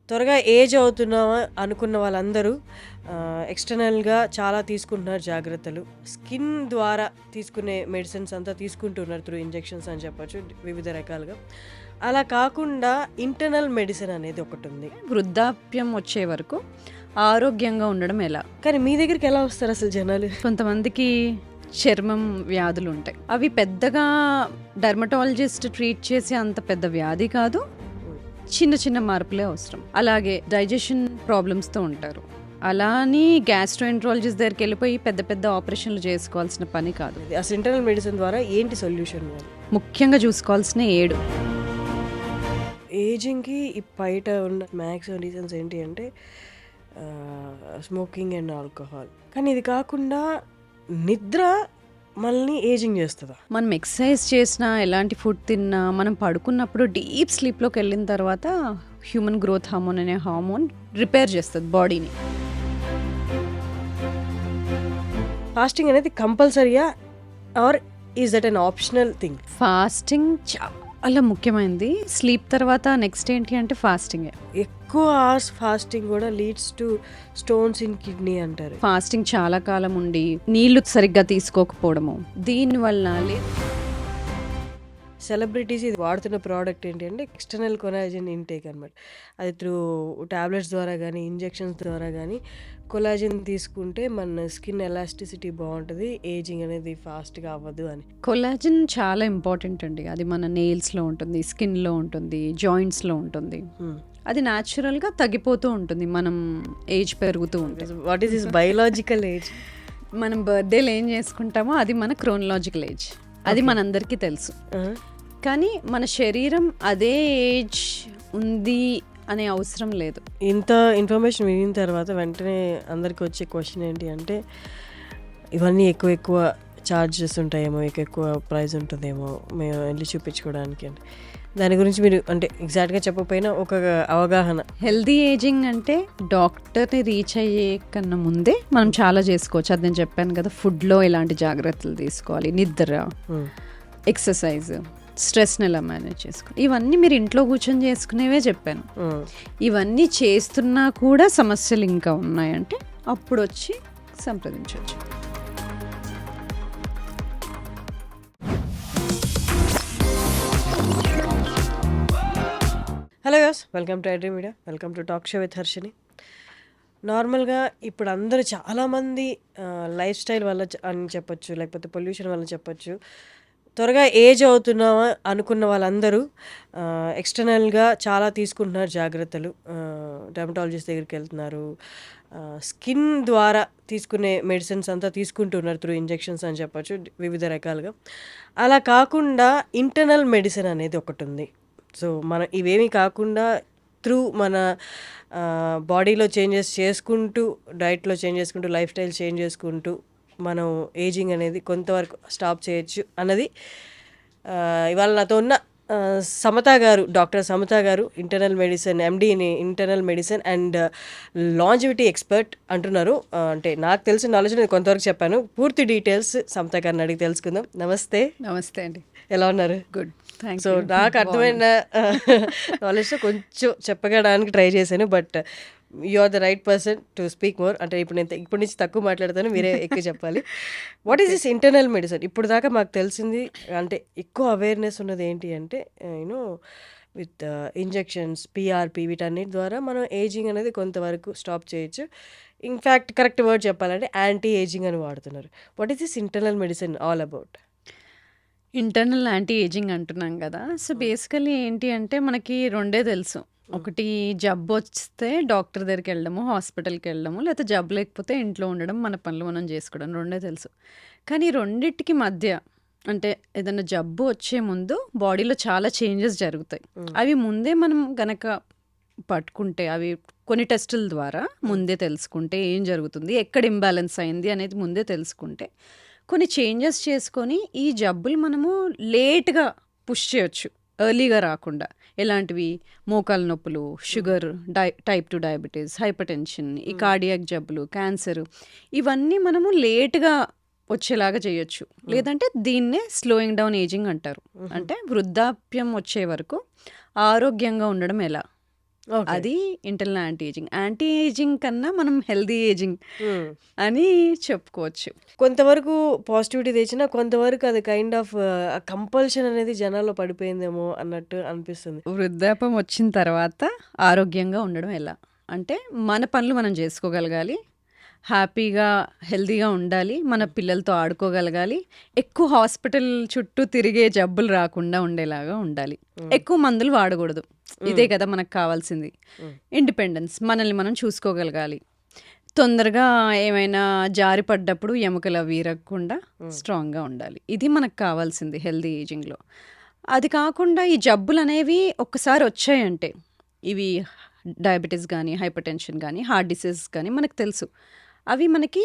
త్వరగా ఏజ్ అవుతున్నామా అనుకున్న వాళ్ళందరూ ఎక్స్టర్నల్గా చాలా తీసుకుంటున్నారు జాగ్రత్తలు. స్కిన్ ద్వారా తీసుకునే మెడిసిన్స్ అంతా తీసుకుంటున్నారు త్రూ ఇంజెక్షన్స్ అని చెప్పొచ్చు వివిధ రకాలుగా. అలా కాకుండా ఇంటర్నల్ మెడిసిన్ అనేది ఒకటి ఉంది. వృద్ధాప్యం వచ్చే వరకు ఆరోగ్యంగా ఉండడం ఎలా? కానీ మీ దగ్గరికి ఎలా వస్తారు అసలు జనాలు? కొంతమందికి చర్మం వ్యాధులు ఉంటాయి. అవి పెద్దగా డర్మటాలజిస్ట్ ట్రీట్ చేసే అంత పెద్ద వ్యాధి కాదు, చిన్న చిన్న మార్పులే అవసరం. అలాగే డైజెషన్ ప్రాబ్లమ్స్తో ఉంటారు. అలా అని గ్యాస్ట్రోఎంట్రాలజిస్ట్ దగ్గరికి వెళ్ళిపోయి పెద్ద పెద్ద ఆపరేషన్లు చేసుకోవాల్సిన పని కాదు. అసలు ఇంటర్నల్ మెడిసిన్ ద్వారా ఏంటి సొల్యూషన్? ముఖ్యంగా చూసుకోవాల్సిన 7 ఏజింగ్కి బయట ఉన్న మ్యాక్సిమం రీజన్స్ ఏంటి అంటే స్మోకింగ్ అండ్ ఆల్కహాల్. కానీ ఇది కాకుండా నిద్ర మనల్ని ఏజింగ్ చేస్తుందా? మనం ఎక్సర్సైజ్ చేసినా, ఎలాంటి ఫుడ్ తిన్నా, మనం పడుకున్నప్పుడు డీప్ స్లీప్లోకి వెళ్ళిన తర్వాత హ్యూమన్ గ్రోత్ హార్మోన్ అనే హార్మోన్ రిపేర్ చేస్తుంది బాడీని. ఫాస్టింగ్ అనేది కంపల్సరీయా or is that an optional thing? Fasting చాలా ముఖ్యమైనది. స్లీప్ తర్వాత నెక్స్ట్ ఏంటి అంటే ఫాస్టింగే. ఎక్కువ అవర్స్ ఫాస్టింగ్ కూడా leads to stones in kidney అంటారు. ఫాస్టింగ్ చాలా కాలం ఉండి నీళ్లు సరిగ్గా తీసుకోకపోవడము, దీనివల్ల సెలబ్రిటీస్ ఇది వాడుతున్న ప్రోడక్ట్ ఏంటి అంటే ఎక్స్టర్నల్ కొలాజన్ ఇంటేక్ అనమాట. అది త్రూ టాబ్లెట్స్ ద్వారా కానీ ఇంజెక్షన్స్ ద్వారా కానీ కొలాజన్ తీసుకుంటే మన స్కిన్ ఎలాస్టిసిటీ బాగుంటుంది, ఏజింగ్ అనేది ఫాస్ట్గా అవ్వదు అని. కొలాజన్ చాలా ఇంపార్టెంట్ అండి. అది మన నెయిల్స్లో ఉంటుంది, స్కిన్లో ఉంటుంది, జాయింట్స్లో ఉంటుంది. అది న్యాచురల్గా తగ్గిపోతూ ఉంటుంది మనం ఏజ్ పెరుగుతూ ఉంటుంది. What is this biological age? మనం బర్త్డేలు ఏం చేసుకుంటామో అది మన క్రోనలాజికల్ ఏజ్. అది మనందరికీ తెలుసు. కానీ మన శరీరం అదే ఏజ్ ఉంది అనే అవసరం లేదు. ఇంత ఇన్ఫర్మేషన్ వినిన తర్వాత వెంటనే అందరికి వచ్చే క్వశ్చన్ ఏంటి అంటే ఇవన్నీ ఎక్కువ ఛార్జెస్ ఉంటాయేమో, ఎక్కువ ప్రైస్ ఉంటుందేమో మేము వెళ్ళి చూపించుకోవడానికి అంటే దాని గురించి మీరు అంటే ఎగ్జాక్ట్గా చెప్పకపోయినా ఒక అవగాహన. హెల్దీ ఏజింగ్ అంటే డాక్టర్ని రీచ్ అయ్యే కన్నా ముందే మనం చాలా చేసుకోవచ్చు. అది నేను చెప్పాను కదా, ఫుడ్లో ఎలాంటి జాగ్రత్తలు తీసుకోవాలి, నిద్ర, ఎక్సర్సైజ్, స్ట్రెస్ని ఎలా మేనేజ్ చేసుకోవాలి, ఇవన్నీ మీరు ఇంట్లో కూర్చొని చేసుకునేవే చెప్పాను. ఇవన్నీ చేస్తున్నా కూడా సమస్యలు ఇంకా ఉన్నాయంటే అప్పుడు వచ్చి సంప్రదించవచ్చు. Hello guys, welcome to iDream media, welcome to talk show with Harshini. నార్మల్గా ఇప్పుడు అందరూ చాలామంది లైఫ్ స్టైల్ వల్ల అని చెప్పొచ్చు, లేకపోతే పొల్యూషన్ వల్ల చెప్పొచ్చు, త్వరగా ఏజ్ అవుతున్నామా అనుకున్న వాళ్ళందరూ ఎక్స్టర్నల్గా చాలా తీసుకుంటున్నారు జాగ్రత్తలు. డర్మటాలజిస్ట్ దగ్గరికి వెళ్తున్నారు, స్కిన్ ద్వారా తీసుకునే మెడిసిన్స్ అంతా తీసుకుంటున్నారు త్రూ ఇంజెక్షన్స్ అని చెప్పొచ్చు వివిధ రకాలుగా. అలా కాకుండా ఇంటర్నల్ మెడిసిన్ అనేది ఒకటి ఉంది. సో మనం ఇవేమీ కాకుండా త్రూ మన బాడీలో చేంజెస్ చేసుకుంటూ, డైట్లో చేంజ్ చేసుకుంటూ, లైఫ్ స్టైల్ చేంజ్ చేసుకుంటూ మనం ఏజింగ్ అనేది కొంతవరకు స్టాప్ చేయొచ్చు అన్నది ఇవాళ నాతో ఉన్న సమత గారు, డాక్టర్ సమత గారు, internal medicine MD in internal medicine and longevity expert అంటున్నారు. అంటే నాకు తెలిసిన నాలెడ్జ్ నేను కొంతవరకు చెప్పాను. పూర్తి డీటెయిల్స్ సమత గారిని అడిగి తెలుసుకుందాం. నమస్తే. నమస్తే అండి, ఎలా ఉన్నారు? గుడ్. సో నాకు అర్థమైన నాలెడ్జ్తో కొంచెం చెప్పగడానికి ట్రై చేశాను, but you are the right person to speak more. అంటే ఇప్పటి నుంచి తక్కువ మాట్లాడతాను, మీరే ఎక్కువ చెప్పాలి. What is this internal medicine? ఇప్పుడు దాకా మాకు తెలిసింది అంటే ఎక్కువ అవేర్నెస్ ఉన్నది ఏంటి అంటే యూనో విత్ ఇంజెక్షన్స్, పిఆర్పి, వీటన్నిటి ద్వారా మనం ఏజింగ్ అనేది కొంతవరకు స్టాప్ చేయొచ్చు. ఇన్ఫ్యాక్ట్ కరెక్ట్ వర్డ్ చెప్పాలంటే యాంటీ ఏజింగ్ అని వాడుతున్నారు. What is this internal medicine all about? Internal anti ageing అంటున్నాం కదా. సో బేసికలీ ఏంటి అంటే మనకి రెండే తెలుసు. ఒకటి జబ్బు వస్తే డాక్టర్ దగ్గరికి వెళ్ళడము, హాస్పిటల్కి వెళ్ళడము, లేకపోతే జబ్బు లేకపోతే ఇంట్లో ఉండడం, మన పనులు మనం చేసుకోవడం, రెండే తెలుసు. కానీ రెండిటికి మధ్య అంటే ఏదైనా జబ్బు వచ్చే ముందు బాడీలో చాలా చేంజెస్ జరుగుతాయి. అవి ముందే మనం గనక పట్టుకుంటే, అవి కొన్ని టెస్టుల ద్వారా ముందే తెలుసుకుంటే ఏం జరుగుతుంది, ఎక్కడ ఇంబ్యాలెన్స్ అయింది అనేది ముందే తెలుసుకుంటే కొన్ని చేంజెస్ చేసుకొని ఈ జబ్బులు మనము లేట్గా పుష్ చేయొచ్చు, ఎర్లీగా రాకుండా. ఎలాంటివి? మోకాల నొప్పులు, sugar, type 2 diabetes, hyper tension, ఈ కార్డియాక్ జబ్బులు, క్యాన్సర్, ఇవన్నీ మనము లేట్గా వచ్చేలాగా చేయొచ్చు. లేదంటే దీన్నే స్లోయింగ్ డౌన్ ఏజింగ్ అంటారు. అంటే వృద్ధాప్యం వచ్చే వరకు ఆరోగ్యంగా ఉండడం ఎలా? ఓకే. అది internal anti ageing. Anti ageing కన్నా మనం హెల్తీ ఏజింగ్ హ్మ్. అని చెప్పుకోవచ్చు. కొంతవరకు పాజిటివిటీ తెచ్చినా, కొంతవరకు అది కైండ్ ఆఫ్ కంపల్షన్ అనేది జనాల్లో పడిపోయిందేమో అన్నట్టు అనిపిస్తుంది. వృద్ధాప్యం వచ్చిన తర్వాత ఆరోగ్యంగా ఉండడం ఎలా? అంటే మన పనులు మనం చేసుకోగలగాలి. హ్యాపీగా, హెల్తీగా ఉండాలి. మన పిల్లలతో ఆడుకోగలగాలి. ఎక్కువ హాస్పిటల్ చుట్టూ తిరిగే జబ్బులు రాకుండా ఉండేలాగా ఉండాలి. హ్మ్. ఎక్కువ మందులు వాడకూడదు. ఇదే కదా మనకు కావాల్సింది. హ్మ్. ఇండిపెండెన్స్, మనల్ని మనం చూసుకోగలగాలి. తొందరగా ఏమైనా జారి పడ్డప్పుడు ఎముకలు అవి విరగకుండా స్ట్రాంగ్‌గా ఉండాలి. ఇది మనకు కావాల్సింది హెల్తీ ఏజింగ్‌లో. అది కాకుండా ఈ జబ్బులనేవి ఒక్కసారి వచ్చాయంటే, ఇవి డయాబెటిస్ గానీ, హైపర్‌టెన్షన్ గానీ, హార్ట్ డిసీజెస్ గానీ మనకు తెలుసు. అవి మనకి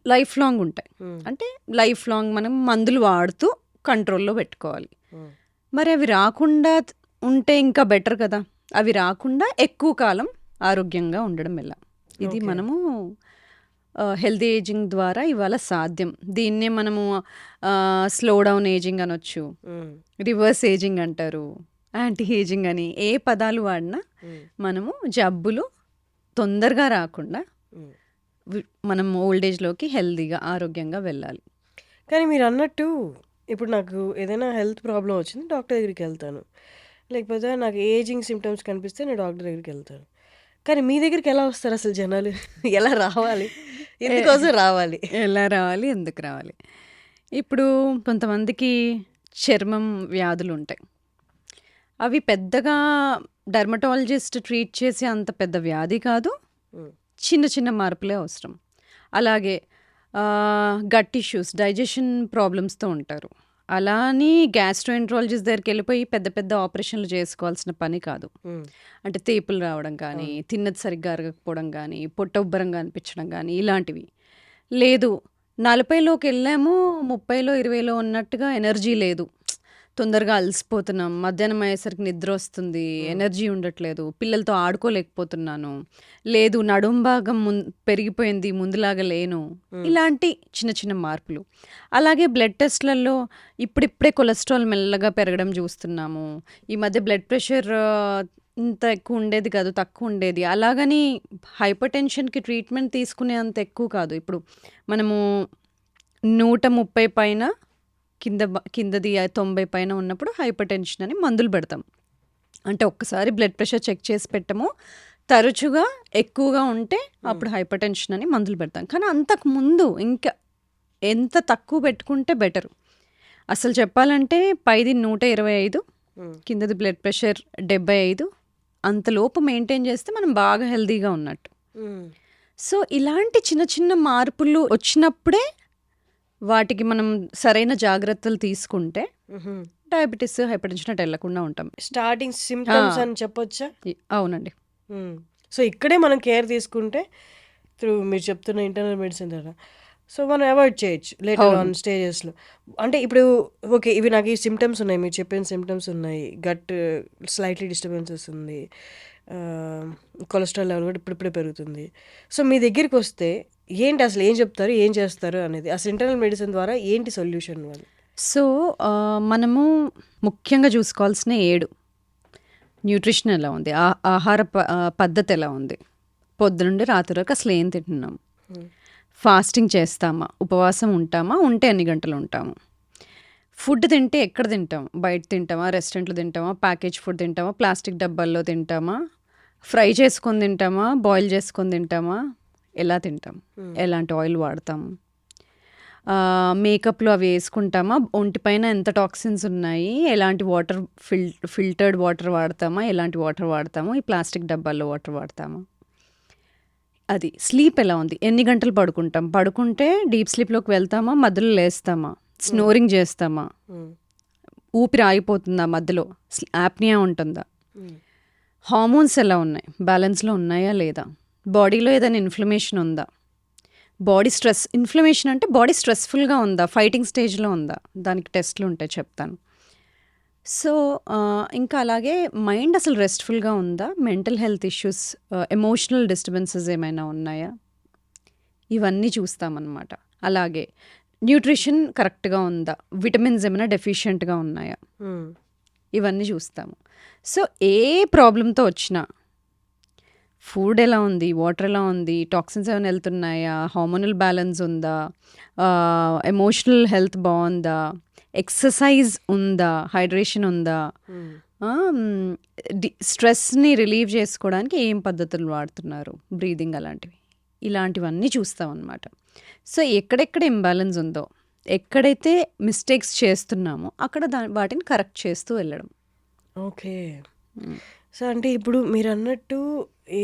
లైఫ్ లాంగ్ ఉంటాయి. హ్మ్. అంటే లైఫ్ లాంగ్ మనం మందులు వాడుతూ కంట్రోల్‌లో పెట్టుకోవాలి. హ్మ్. మరి అవి రాకుండా ఉంటే ఇంకా బెటర్ కదా! అవి రాకుండా ఎక్కువ కాలం ఆరోగ్యంగా ఉండడం ఎలా? ఇది ఓకే. మనము హెల్తీ ఏజింగ్ ద్వారా ఇవాళ సాధ్యం. దీన్నే మనము స్లో డౌన్ ఏజింగ్ అనొచ్చు. హ్మ్. రివర్స్ ఏజింగ్ అంటారు. యాంటీ ఏజింగ్ అని ఏ పదాలు వాడినా హ్మ్. మనము జబ్బులు తొందరగా రాకుండా హ్మ్. మనం ఓల్డ్ ఏజ్‌లోకి హెల్తీగా, ఆరోగ్యంగా వెళ్ళాలి. కానీ మీరన్నట్టు ఇప్పుడు నాకు ఏదైనా హెల్త్ ప్రాబ్లమ్ వచ్చింది డాక్టర్ దగ్గరికెళ్తాను. లేకపోతే నాకు ఏజింగ్ సింప్టమ్స్ కనిపిస్తే నేను డాక్టర్ దగ్గరికెళ్తాను. కానీ మీ దగ్గరికి ఎలా వస్తారసలు జనాలు? ఎలా రావాలి? ఎ ఎందుకోసం రావాలి? ఎలా రావాలి? ఎందుకు రావాలి? ఇప్పుడు కొంతమందికి చర్మం వ్యాధులుంటాయి. అవి పెద్దగా డెర్మటాలజిస్ట్ ట్రీట్ చేసే అంత పెద్ద వ్యాధి కాదు. హ్మ్. చిన్న చిన్న మార్పులే అవసరం. అలాగే గట్ ఇష్యూస్, డైజెషన్ ప్రాబ్లమ్స్‌తో ఉంటారు. అలా అని గ్యాస్ట్రోఎంట్రాలజిస్ట్ దగ్గరికెళ్ళిపోయి పెద్ద పెద్ద ఆపరేషన్‌లు చేసుకోవాల్సిన పని కాదు. హ్మ్. అంటే తేపులు రావడం కానీ, అవును. తిన్నది సరిగ్గా అరగకపోవడం గానీ, పొట్ట ఉబ్బరంగా అనిపించడం గానీ ఇలాంటివి. లేదు 40లోకెళ్ళాము, 30లో, 20లో ఉన్నట్టుగా ఎనర్జీ లేదు. తొందరగా అలసిపోతున్నాం. మధ్యాహ్నం అయ్యేసరికి నిద్రొస్తుంది. హ్మ్. ఎనర్జీ ఉండట్లేదు. పిల్లలతో ఆడుకోలేకపోతున్నాను. లేదు నడుం భాగం పెరిగిపోయింది. ముందులాగా లేను. హ్మ్. ఇలాంటి చిన్న చిన్న మార్పులు. అలాగే బ్లడ్ టెస్ట్‌లలో ఇప్పుడిప్పుడే కొలెస్ట్రాల్ మెల్లగా పెరగడం చూస్తున్నాము. ఈ మధ్య బ్లడ్ ప్రెషర్ ఇంత ఎక్కువ ఉండేది కాదు. తక్కువ ఉండేది. అలాగని హైపర్ టెన్షన్‌కి ట్రీట్మెంట్ తీసుకునే అంత ఎక్కువ కాదు. ఇప్పుడు మనము 130 పైన కిందది 90 పైన ఉన్నప్పుడు హైపర్ టెన్షన్ అని మందులు పెడతాం. అంటే ఒక్కసారి బ్లడ్ ప్రెషర్ చెక్ చేసి పెట్టము. తరచుగా ఎక్కువగా ఉంటే అప్పుడు హైపర్ టెన్షన్ అని మందులు పెడతాం. కానీ అంతకు ముందు ఇంకా ఎంత తక్కువ పెట్టుకుంటే బెటరు. అసలు చెప్పాలంటే పైది 125, హ్మ్. కిందది బ్లడ్ ప్రెషర్ 75 అంతలోపు మెయింటైన్ చేస్తే మనం బాగా హెల్తీగా ఉన్నట్టు. హ్మ్. సో, ఇలాంటి చిన్న చిన్న మార్పులు వచ్చినప్పుడే వాటికి మనం సరైన జాగ్రత్తలు తీసుకుంటే హుహు. డయాబెటిస్, హైపర్‌టెన్షన్ అటు ఎళ్ళకుండా ఉంటాం. స్టార్టింగ్ ఆ! సింప్టమ్స్ అని చెప్పొచ్చా? అవునండి. హ్మ్. సో, ఇక్కడే మనం కేర్ తీసుకుంటే మీరు చెప్తున్న ఇంటర్నల్ మెడిసిన్ ద్వారా. సో, మనం అవాయిడ్ చేయొచ్చు లేటర్ అవును. ఆన్ స్టేజెస్‌లో. అంటే ఇప్పుడు ఓకే. ఇవి నాకు ఈ సింప్టమ్స్ ఉన్నాయి. మీరు చెప్పిన సింప్టమ్స్ ఉన్నాయి. గట్ స్లైట్‌లీ డిస్టర్బెన్సెస్ ఉంది. ఆహ్, కొలెస్ట్రాల్ లెవెల్ కూడా ఇప్పుడిప్పుడే పెరుగుతుంది. సో, మీ దగ్గరికొస్తే ఏంటి అసలు ఏం చెప్తారు? ఏం చేస్తారు అనేది? అసలు ఇంటర్నల్ మెడిసిన్ ద్వారా ఏంటి సొల్యూషన్ వాళ్ళు? సో, మనము ముఖ్యంగా చూసుకోవాల్సిన 7 న్యూట్రిషన్ ఎలా ఉంది? ఆహార పద్ధతి ఎలా ఉంది? పొద్దునుండి రాత్రి వరకు అసలు ఏం తింటున్నాం? హ్మ్. ఫాస్టింగ్ చేస్తామా? ఉపవాసం ఉంటామా? ఉంటే ఎన్ని గంటలు ఉంటాము? ఫుడ్ తింటే ఎక్కడ తింటాం? బయట తింటామా? రెస్టారెంట్‌లో తింటామా? ప్యాకేజ్ ఫుడ్ తింటామా? ప్లాస్టిక్ డబ్బాల్లో తింటామా? ఫ్రై చేసుకొని తింటామా? బాయిల్ చేసుకొని తింటామా? ఎలా తింటాం? హ్మ్. ఎలాంటి ఆయిల్ వాడతాం? మేకప్‌లు అవి యేసుకుంటామా? ఒంటిపైన ఎంత టాక్సిన్స్ ఉన్నాయి? ఎలాంటి వాటర్ ఫిల్టర్డ్ వాటర్ వాడతామా? ఎలాంటి వాటర్ వాడతాము? ఈ ప్లాస్టిక్ డబ్బాల్లో వాటర్ వాడతామా? అది. స్లీప్ ఎలా ఉంది? ఎన్ని గంటలు పడుకుంటాం? పడుకుంటే డీప్ స్లీప్‌లోకి వెళ్తామా? మధ్యలో లేస్తామా? స్నోరింగ్ చేస్తామా? హ్మ్. ఊపిరి ఆగిపోతుందా మధ్యలో? యాప్నియా ఉంటుందా? హ్మ్. హార్మోన్స్ ఎలా ఉన్నాయి? బ్యాలెన్స్‌లో ఉన్నాయా లేదా? బాడీలో ఏదైనా ఇన్‌ఫ్లమేషన్ ఉందా? బాడీ స్ట్రెస్ ఇన్‌ఫ్లమేషన్ అంటే బాడీ స్ట్రెస్‌ఫుల్‌గా ఉందా? ఫైటింగ్ స్టేజ్‌లో ఉందా? దానికి టెస్ట్‌లు ఉంటాయి చెప్తాను. సో, ఇంకా అలాగే మైండ్ అసలు రెస్ట్‌ఫుల్‌గా ఉందా? Mental health issues, emotional disturbances ఏమైనా ఉన్నాయా? ఇవన్నీ చూస్తామన్నమాట. అలాగే న్యూట్రిషన్ కరెక్ట్‌గా ఉందా? విటమిన్స్ ఏమైనా డెఫిషియెంట్‌గా ఉన్నాయా? హ్మ్. ఇవన్నీ చూస్తాము. సో ఏ ప్రాబ్లంతో వచ్చినా ఫుడ్ ఎలా ఉంది, వాటర్ ఎలా ఉంది, టాక్సిన్స్ ఏమైనా వెళ్తున్నాయా, హార్మోనల్ బ్యాలెన్స్ ఉందా, ఎమోషనల్ హెల్త్ బాగుందా, ఎక్సర్సైజ్ ఉందా, హైడ్రేషన్ ఉందా, స్ట్రెస్ని రిలీవ్ చేసుకోవడానికి ఏం పద్ధతులు వాడుతున్నారు, బ్రీదింగ్ అలాంటివి, ఇలాంటివన్నీ చూస్తాం అన్నమాట. సో ఎక్కడెక్కడ ఇంబ్యాలెన్స్ ఉందో, ఎక్కడైతే మిస్టేక్స్ చేస్తున్నామో అక్కడ వాటిని కరెక్ట్ చేస్తూ వెళ్ళడం. ఓకే. సో అంటే ఇప్పుడు మీరు అన్నట్టు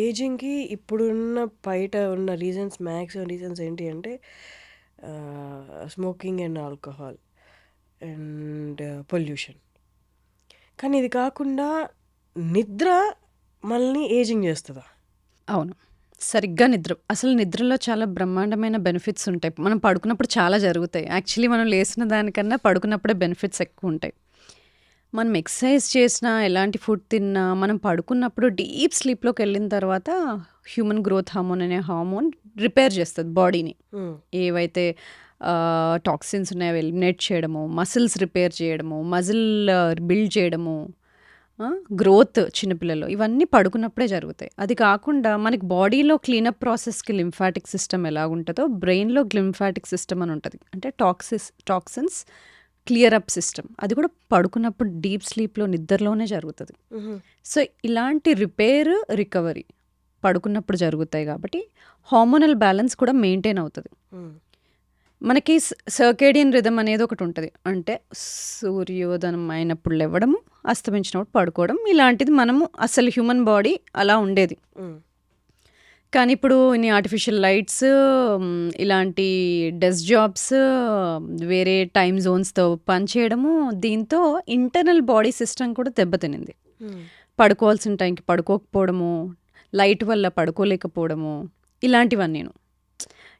ఏజింగ్కి ఇప్పుడున్న బయట ఉన్న రీజన్స్, మ్యాక్సిమం రీజన్స్ ఏంటి అంటే smoking and alcohol and pollution. కానీ ఇది కాకుండా నిద్ర మనల్ని ఏజింగ్ చేస్తుందా? అవును, సరిగ్గా నిద్ర. అసలు నిద్రలో చాలా బ్రహ్మాండమైన బెనిఫిట్స్ ఉంటాయి. మనం పడుకున్నప్పుడు చాలా జరుగుతాయి. యాక్చువల్లీ మనం లేచిన దానికన్నా పడుకున్నప్పుడే బెనిఫిట్స్ ఎక్కువ ఉంటాయి. మనం ఎక్సర్సైజ్ చేసినా, ఎలాంటి ఫుడ్ తిన్నా, మనం పడుకున్నప్పుడు డీప్ స్లీప్లోకి వెళ్ళిన తర్వాత హ్యూమన్ గ్రోత్ హార్మోన్ అనే హార్మోన్ రిపేర్ చేస్తుంది బాడీని. ఏవైతే టాక్సిన్స్ ఉన్నాయో అవి ఎలిమినేట్ చేయడము, మసిల్స్ రిపేర్ చేయడము, మజిల్ బిల్డ్ చేయడము, గ్రోత్ చిన్నపిల్లలు, ఇవన్నీ పడుకున్నప్పుడే జరుగుతాయి. అది కాకుండా మనకి బాడీలో క్లీనప్ ప్రాసెస్కి లింఫాటిక్ సిస్టమ్ ఎలా ఉంటుందో బ్రెయిన్లో లింఫాటిక్ సిస్టమ్ అని ఉంటుంది. అంటే టాక్సిన్స్ క్లియర్ అప్ సిస్టమ్, అది కూడా పడుకున్నప్పుడు డీప్ స్లీప్లో నిద్రలోనే జరుగుతుంది. సో ఇలాంటి రిపేర్, రికవరీ పడుకున్నప్పుడు జరుగుతాయి కాబట్టి హార్మోనల్ బ్యాలెన్స్ కూడా మెయింటైన్ అవుతుంది. మనకి సర్కేడియన్ రిథమ్ అనేది ఒకటి ఉంటుంది. అంటే సూర్యోదయం అయినప్పుడు లేవడము, అస్తమించినప్పుడు పడుకోవడం, ఇలాంటిది మనము అసలు హ్యూమన్ బాడీ అలా ఉండేది. కానీ ఇప్పుడు ఇన్ని ఆర్టిఫిషియల్ లైట్స్, ఇలాంటి డెస్క్ జాబ్స్, వేరే టైమ్ జోన్స్తో పనిచేయడము, దీంతో ఇంటర్నల్ బాడీ సిస్టమ్ కూడా దెబ్బతినింది. పడుకోవాల్సిన టైంకి పడుకోకపోవడము, లైట్ వల్ల పడుకోలేకపోవడము, ఇలాంటివన్నీ.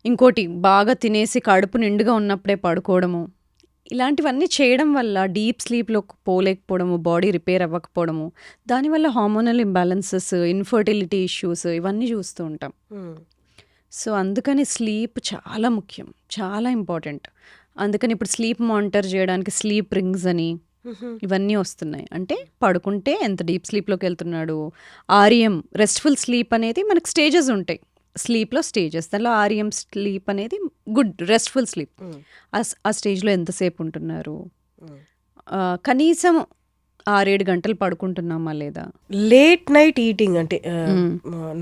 ఇంకోటి, బాగా తినేసి కడుపు నిండుగా ఉన్నప్పుడే పడుకోవడము, ఇలాంటివన్నీ చేయడం వల్ల డీప్ స్లీప్లో పోలేకపోవడము, బాడీ రిపేర్ అవ్వకపోవడము, దానివల్ల హార్మోనల్ ఇంబ్యాలెన్సెస్, ఇన్ఫర్టిలిటీ ఇష్యూస్, ఇవన్నీ చూస్తూ ఉంటాం. సో అందుకని స్లీప్ చాలా ముఖ్యం, చాలా ఇంపార్టెంట్. అందుకని ఇప్పుడు స్లీప్ మానిటర్ చేయడానికి స్లీప్ రింగ్స్ అని ఇవన్నీ వస్తున్నాయి. అంటే పడుకుంటే ఎంత డీప్ స్లీప్లోకి వెళ్తున్నాడు, ఆర్ఎం రెస్ట్ఫుల్ స్లీప్ అనేది మనకు స్టేజెస్ ఉంటాయి. స్లీప్లో స్టేజెస్, దానిలో ఆర్ఎం స్లీప్ అనేది గుడ్ రెస్ట్ఫుల్ స్లీప్. ఆ స్టేజ్లో ఎంతసేపు ఉంటున్నారు, కనీసం 6-7 గంటలు పడుకుంటున్నామా లేదా. లేట్ నైట్ ఈటింగ్ అంటే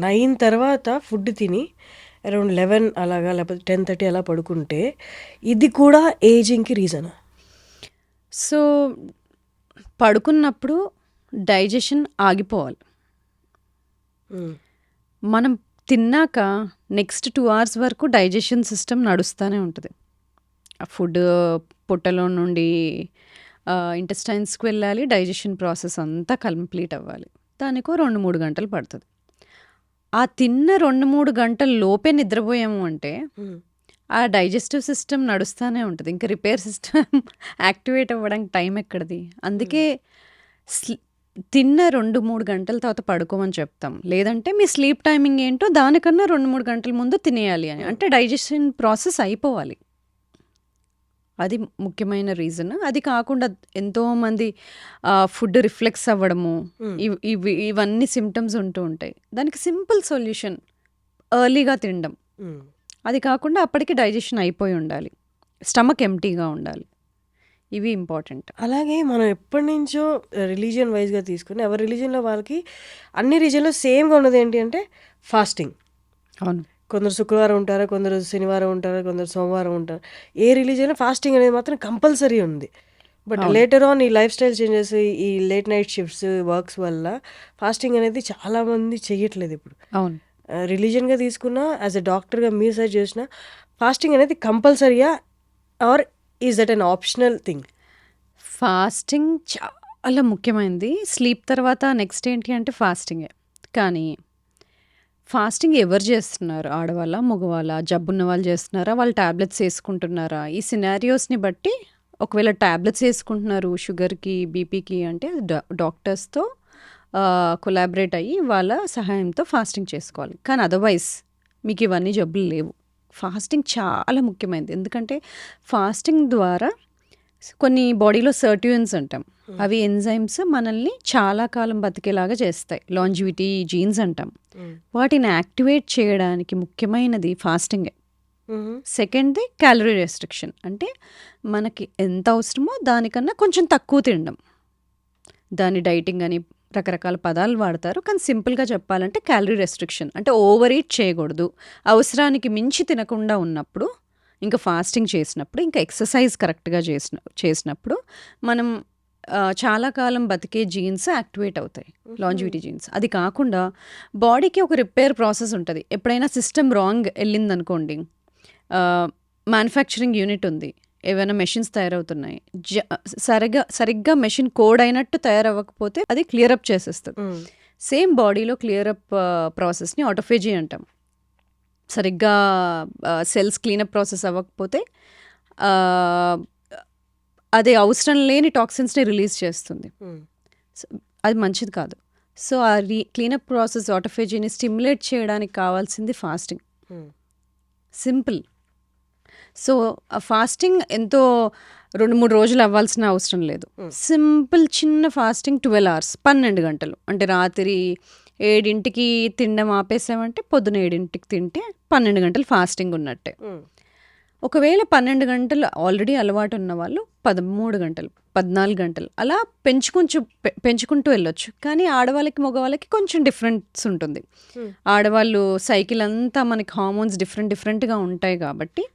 9 తర్వాత ఫుడ్ తిని అరౌండ్ 11 అలాగా, లేకపోతే 10:30 అలా పడుకుంటే ఇది కూడా ఏజింగ్కి రీజనా? సో పడుకున్నప్పుడు డైజెషన్ ఆగిపోవాలి. మనం తిన్నాక నెక్స్ట్ 2 hours వరకు డైజెషన్ సిస్టమ్ నడుస్తూనే ఉంటుంది. ఆ ఫుడ్ పొట్టలో నుండి ఇంటెస్టైన్స్కి వెళ్ళాలి, డైజెషన్ ప్రాసెస్ అంతా కంప్లీట్ అవ్వాలి. దానికో 2-3 గంటలు పడుతుంది. ఆ తిన్న 2-3 గంటల లోపే నిద్రపోయాము అంటే ఆ డైజెస్టివ్ సిస్టమ్ నడుస్తూనే ఉంటుంది. ఇంకా రిపేర్ సిస్టమ్ యాక్టివేట్ అవ్వడానికి టైం ఎక్కడిది. అందుకే తిన్న 2-3 గంటల తర్వాత పడుకోమని చెప్తాం. లేదంటే మీ స్లీప్ టైమింగ్ ఏంటో దానికన్నా 2-3 గంటల ముందు తినేయాలి అని. అంటే డైజెషన్ ప్రాసెస్ అయిపోవాలి. అది ముఖ్యమైన రీజన్. అది కాకుండా ఎంతోమంది ఫుడ్ రిఫ్లెక్స్ అవ్వడము, ఇవన్నీ సిమ్టమ్స్ ఉంటూ ఉంటాయి. దానికి సింపుల్ సొల్యూషన్ ఎర్లీగా తినడం. అది కాకుండా అప్పటికి డైజెషన్ అయిపోయి ఉండాలి, స్టమక్ ఎంటీగా ఉండాలి. ఇవి ఇంపార్టెంట్. అలాగే మనం ఎప్పటి నుంచో రిలీజియన్ వైజ్గా తీసుకుని ఎవరి రిలీజియన్లో వాళ్ళకి అన్ని రీజియన్లో సేమ్గా ఉన్నది ఏంటి అంటే ఫాస్టింగ్. అవును, కొందరు శుక్రవారం ఉంటారు, కొందరు శనివారం ఉంటారు, కొందరు సోమవారం ఉంటారు. ఏ రిలీజియన్లో ఫాస్టింగ్ అనేది మాత్రం కంపల్సరీ ఉంది. బట్ లేటర్ ఆన్ ఈ లైఫ్ స్టైల్ చేంజెస్, ఈ లేట్ నైట్ షిఫ్ట్స్, వర్క్స్ వల్ల ఫాస్టింగ్ అనేది చాలామంది చెయ్యట్లేదు ఇప్పుడు. అవును, రిలీజియన్గా తీసుకున్నా, యాజ్ ఎ డాక్టర్గా మీరు సజెస్ట్ చేసిన ఫాస్టింగ్ అనేది కంపల్సరీయా or is that an optional thing? Fasting చాలా ముఖ్యమైనది. స్లీప్ తర్వాత నెక్స్ట్ ఏంటి అంటే ఫాస్టింగే. కానీ ఫాస్టింగ్ ఎవరు చేస్తున్నారు? ఆడవాళ్ళ, మగవాళ్ళ? జబ్బున్న వాళ్ళు చేస్తున్నారా? వాళ్ళు ట్యాబ్లెట్స్ వేసుకుంటున్నారా? ఈ సినారియోస్ని బట్టి ఒకవేళ ట్యాబ్లెట్స్ వేసుకుంటున్నారు షుగర్కి, బీపీకి అంటే డాక్టర్స్తో కొలాబరేట్ అయ్యి వాళ్ళ సహాయంతో ఫాస్టింగ్ చేసుకోవాలి. కానీ అదర్వైజ్ మీకు ఇవన్నీ జబ్బులు లేవు, ఫాస్టింగ్ చాలా ముఖ్యమైనది. ఎందుకంటే ఫాస్టింగ్ ద్వారా కొన్ని బాడీలో సర్ట్యూన్స్ అంటాం. అవి ఎంజైమ్స్ మనల్ని చాలా కాలం బతికేలాగా చేస్తాయి. లాంజివిటీ జీన్స్ అంటాం. వాటిని యాక్టివేట్ చేయడానికి ముఖ్యమైనది ఫాస్టింగే. సెకండ్ది క్యాలరీ రెస్ట్రిక్షన్, అంటే మనకి ఎంత అవసరమో దానికన్నా కొంచెం తక్కువ తినడం. దాని డైటింగ్ అని రకరకాల పదాలు వాడతారు, కానీ సింపుల్గా చెప్పాలంటే క్యాలరీ రెస్ట్రిక్షన్ అంటే ఓవర్ ఈట్ చేయకూడదు. అవసరానికి మించి తినకుండా ఉన్నప్పుడు, ఇంకా ఫాస్టింగ్ చేసినప్పుడు, ఇంకా ఎక్సర్సైజ్ కరెక్ట్గా చేసినప్పుడు మనం చాలా కాలం బతికే జీన్స్ యాక్టివేట్ అవుతాయి, లాంజివిటీ జీన్స్. అది కాకుండా బాడీకి ఒక రిపేర్ ప్రాసెస్ ఉంటుంది. ఎప్పుడైనా సిస్టమ్ రాంగ్ వెళ్ళిందనుకోండి, మ్యానుఫ్యాక్చరింగ్ యూనిట్ ఉంది, ఏవైనా మెషిన్స్ తయారవుతున్నాయి, సరిగ్గా మెషిన్ కోడ్ అయినట్టు తయారవ్వకపోతే అది క్లియరప్ చేసేస్తుంది. సేమ్ బాడీలో క్లియరప్ ప్రాసెస్ని ఆటోఫేజీ అంటాం. సరిగ్గా సెల్స్ క్లీనప్ ప్రాసెస్ అవ్వకపోతే అది అవసరం లేని టాక్సిన్స్ని రిలీజ్ చేస్తుంది. అది మంచిది కాదు. సో ఆ క్లీనప్ ప్రాసెస్ ఆటోఫేజీని స్టిమ్యులేట్ చేయడానికి కావాల్సింది ఫాస్టింగ్. సింపుల్. సో ఆ ఫాస్టింగ్ ఎంతో 2-3 రోజులు అవ్వాల్సిన అవసరం లేదు. సింపుల్ చిన్న ఫాస్టింగ్ 12 hours, 12 గంటలు. అంటే రాత్రి 7కి తినడం ఆపేసామంటే పొద్దున 7కి తింటే 12 గంటలు ఫాస్టింగ్ ఉన్నట్టే. ఒకవేళ 12 గంటలు ఆల్రెడీ అలవాటు ఉన్న వాళ్ళు 13 గంటలు, 14 గంటలు అలా పెంచుకుంటూ వెళ్ళొచ్చు. కానీ ఆడవాళ్ళకి మగవాళ్ళకి కొంచెం డిఫరెన్స్ ఉంటుంది. ఆడవాళ్ళు సైకిల్ అంతా మనకి హార్మోన్స్ డిఫరెంట్గా ఉంటాయి కాబట్టి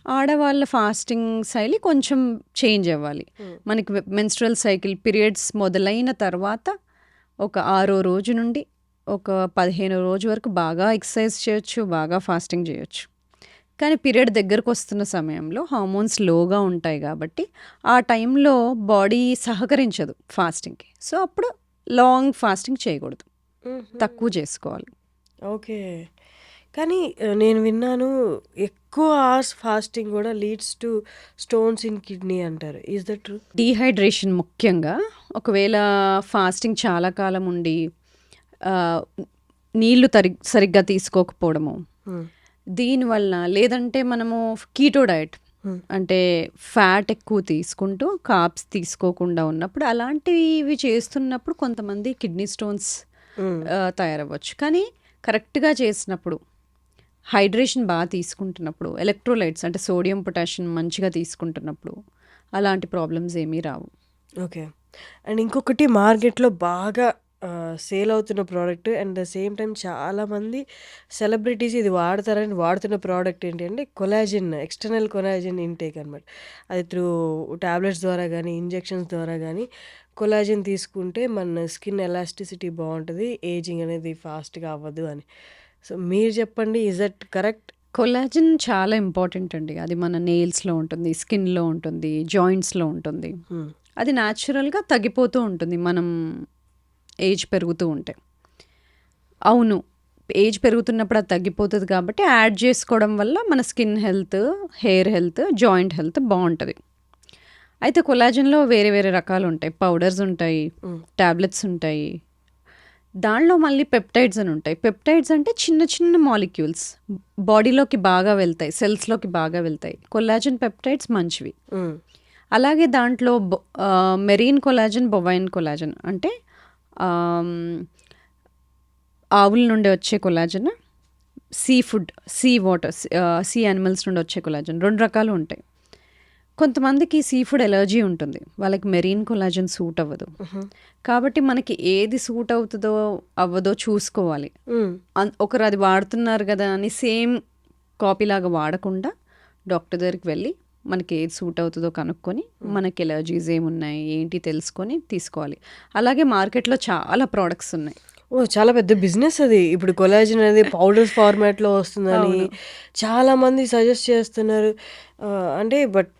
ఆడవాళ్ళ ఫాస్టింగ్ శైలి కొంచెం చేంజ్ అవ్వాలి. మనకి మెన్స్ట్రువల్ సైకిల్ పీరియడ్స్ మొదలైన తర్వాత ఒక 6వ రోజు నుండి ఒక 15వ రోజు వరకు బాగా ఎక్సర్సైజ్ చేయొచ్చు, బాగా ఫాస్టింగ్ చేయొచ్చు. కానీ పీరియడ్ దగ్గరకు వస్తున్న సమయంలో హార్మోన్స్ లోగా ఉంటాయి కాబట్టి ఆ టైంలో బాడీ సహకరించదు ఫాస్టింగ్కి. సో అప్పుడు లాంగ్ ఫాస్టింగ్ చేయకూడదు, తక్కువ చేసుకోవాలి. ఓకే. కానీ నేను విన్నాను ఎక్కువ అవర్స్ ఫాస్టింగ్ కూడా leads to stones in kidney అంటారు. Is that true? డీహైడ్రేషన్ ముఖ్యంగా. ఒకవేళ ఫాస్టింగ్ చాలా కాలం ఉండి నీళ్లు సరిగ్గా తీసుకోకపోవడము, దీనివల్ల, లేదంటే మనము కీటో డయట్ అంటే ఫ్యాట్ ఎక్కువ తీసుకుంటూ కార్బ్స్ తీసుకోకుండా ఉన్నప్పుడు, అలాంటివి చేస్తున్నప్పుడు కొంతమంది కిడ్నీ స్టోన్స్ తయారవ్వచ్చు. కానీ కరెక్ట్గా చేసినప్పుడు, హైడ్రేషన్ బాగా తీసుకుంటున్నప్పుడు, ఎలక్ట్రోలైట్స్ అంటే సోడియం పొటాషియం మంచిగా తీసుకుంటున్నప్పుడు అలాంటి ప్రాబ్లమ్స్ ఏమీ రావు. ఓకే. అండ్ ఇంకొకటి మార్కెట్లో బాగా సేల్ అవుతున్న product and the same time చాలామంది సెలబ్రిటీస్ ఇది వాడతారని వాడుతున్న ప్రోడక్ట్ ఏంటి అంటే కొలాజిన్, ఎక్స్టర్నల్ కొలాజిన్ ఇంటేక్ అనమాట. అది త్రూ టాబ్లెట్స్ ద్వారా కానీ ఇంజెక్షన్స్ ద్వారా కానీ కొలాజిన్ తీసుకుంటే మన స్కిన్ ఎలాస్టిసిటీ బాగుంటుంది, ఏజింగ్ అనేది ఫాస్ట్గా అవ్వదు అని. సో మీరు చెప్పండి, ఇజ్ దట్ కరెక్ట్? కొలాజిన్ చాలా ఇంపార్టెంట్ అండి. అది మన నెయిల్స్లో ఉంటుంది, స్కిన్లో ఉంటుంది, జాయింట్స్లో ఉంటుంది. అది న్యాచురల్గా తగ్గిపోతూ ఉంటుంది మనం ఏజ్ పెరుగుతూ ఉంటే. అవును, ఏజ్ పెరుగుతున్నప్పుడు అది తగ్గిపోతుంది కాబట్టి యాడ్ చేసుకోవడం వల్ల మన skin health, hair health, joint health బాగుంటుంది. అయితే కొలాజిన్లో వేరే వేరే రకాలు ఉంటాయి. పౌడర్స్ ఉంటాయి, టాబ్లెట్స్ ఉంటాయి, దానిలో మళ్ళీ పెప్టైడ్స్ అని ఉంటాయి. పెప్టైడ్స్ అంటే చిన్న చిన్న మాలిక్యూల్స్ బాడీలోకి బాగా వెళ్తాయి, సెల్స్లోకి బాగా వెళ్తాయి. కొలాజిన్ పెప్టైడ్స్ మంచివి. అలాగే దాంట్లో మెరీన్ కొలాజిన్, బొవైన్ కొలాజిన్ అంటే ఆవుల నుండి వచ్చే collagen, sea food, sea water, sea animals నుండి వచ్చే కొలాజిన్, 2 రకాలు ఉంటాయి. కొంతమందికి సీ ఫుడ్ ఎలర్జీ ఉంటుంది, వాళ్ళకి మెరీన్ కొలాజిన్ సూట్ అవ్వదు. కాబట్టి మనకి ఏది సూట్ అవుతుందో అవ్వదో చూసుకోవాలి. ఒకరు అది వాడుతున్నారు కదా అని సేమ్ కాపీలాగా వాడకుండా డాక్టర్ దగ్గరికి వెళ్ళి మనకి ఏది సూట్ అవుతుందో కనుక్కొని, మనకి ఎలర్జీస్ ఏమున్నాయి ఏంటి తెలుసుకొని తీసుకోవాలి. అలాగే మార్కెట్లో చాలా ప్రోడక్ట్స్ ఉన్నాయి. చాలా పెద్ద బిజినెస్ అది. ఇప్పుడు కొలాజిన్ అనేది పౌడర్స్ ఫార్మాట్లో వస్తుందని చాలామంది సజెస్ట్ చేస్తున్నారు. అంటే బట్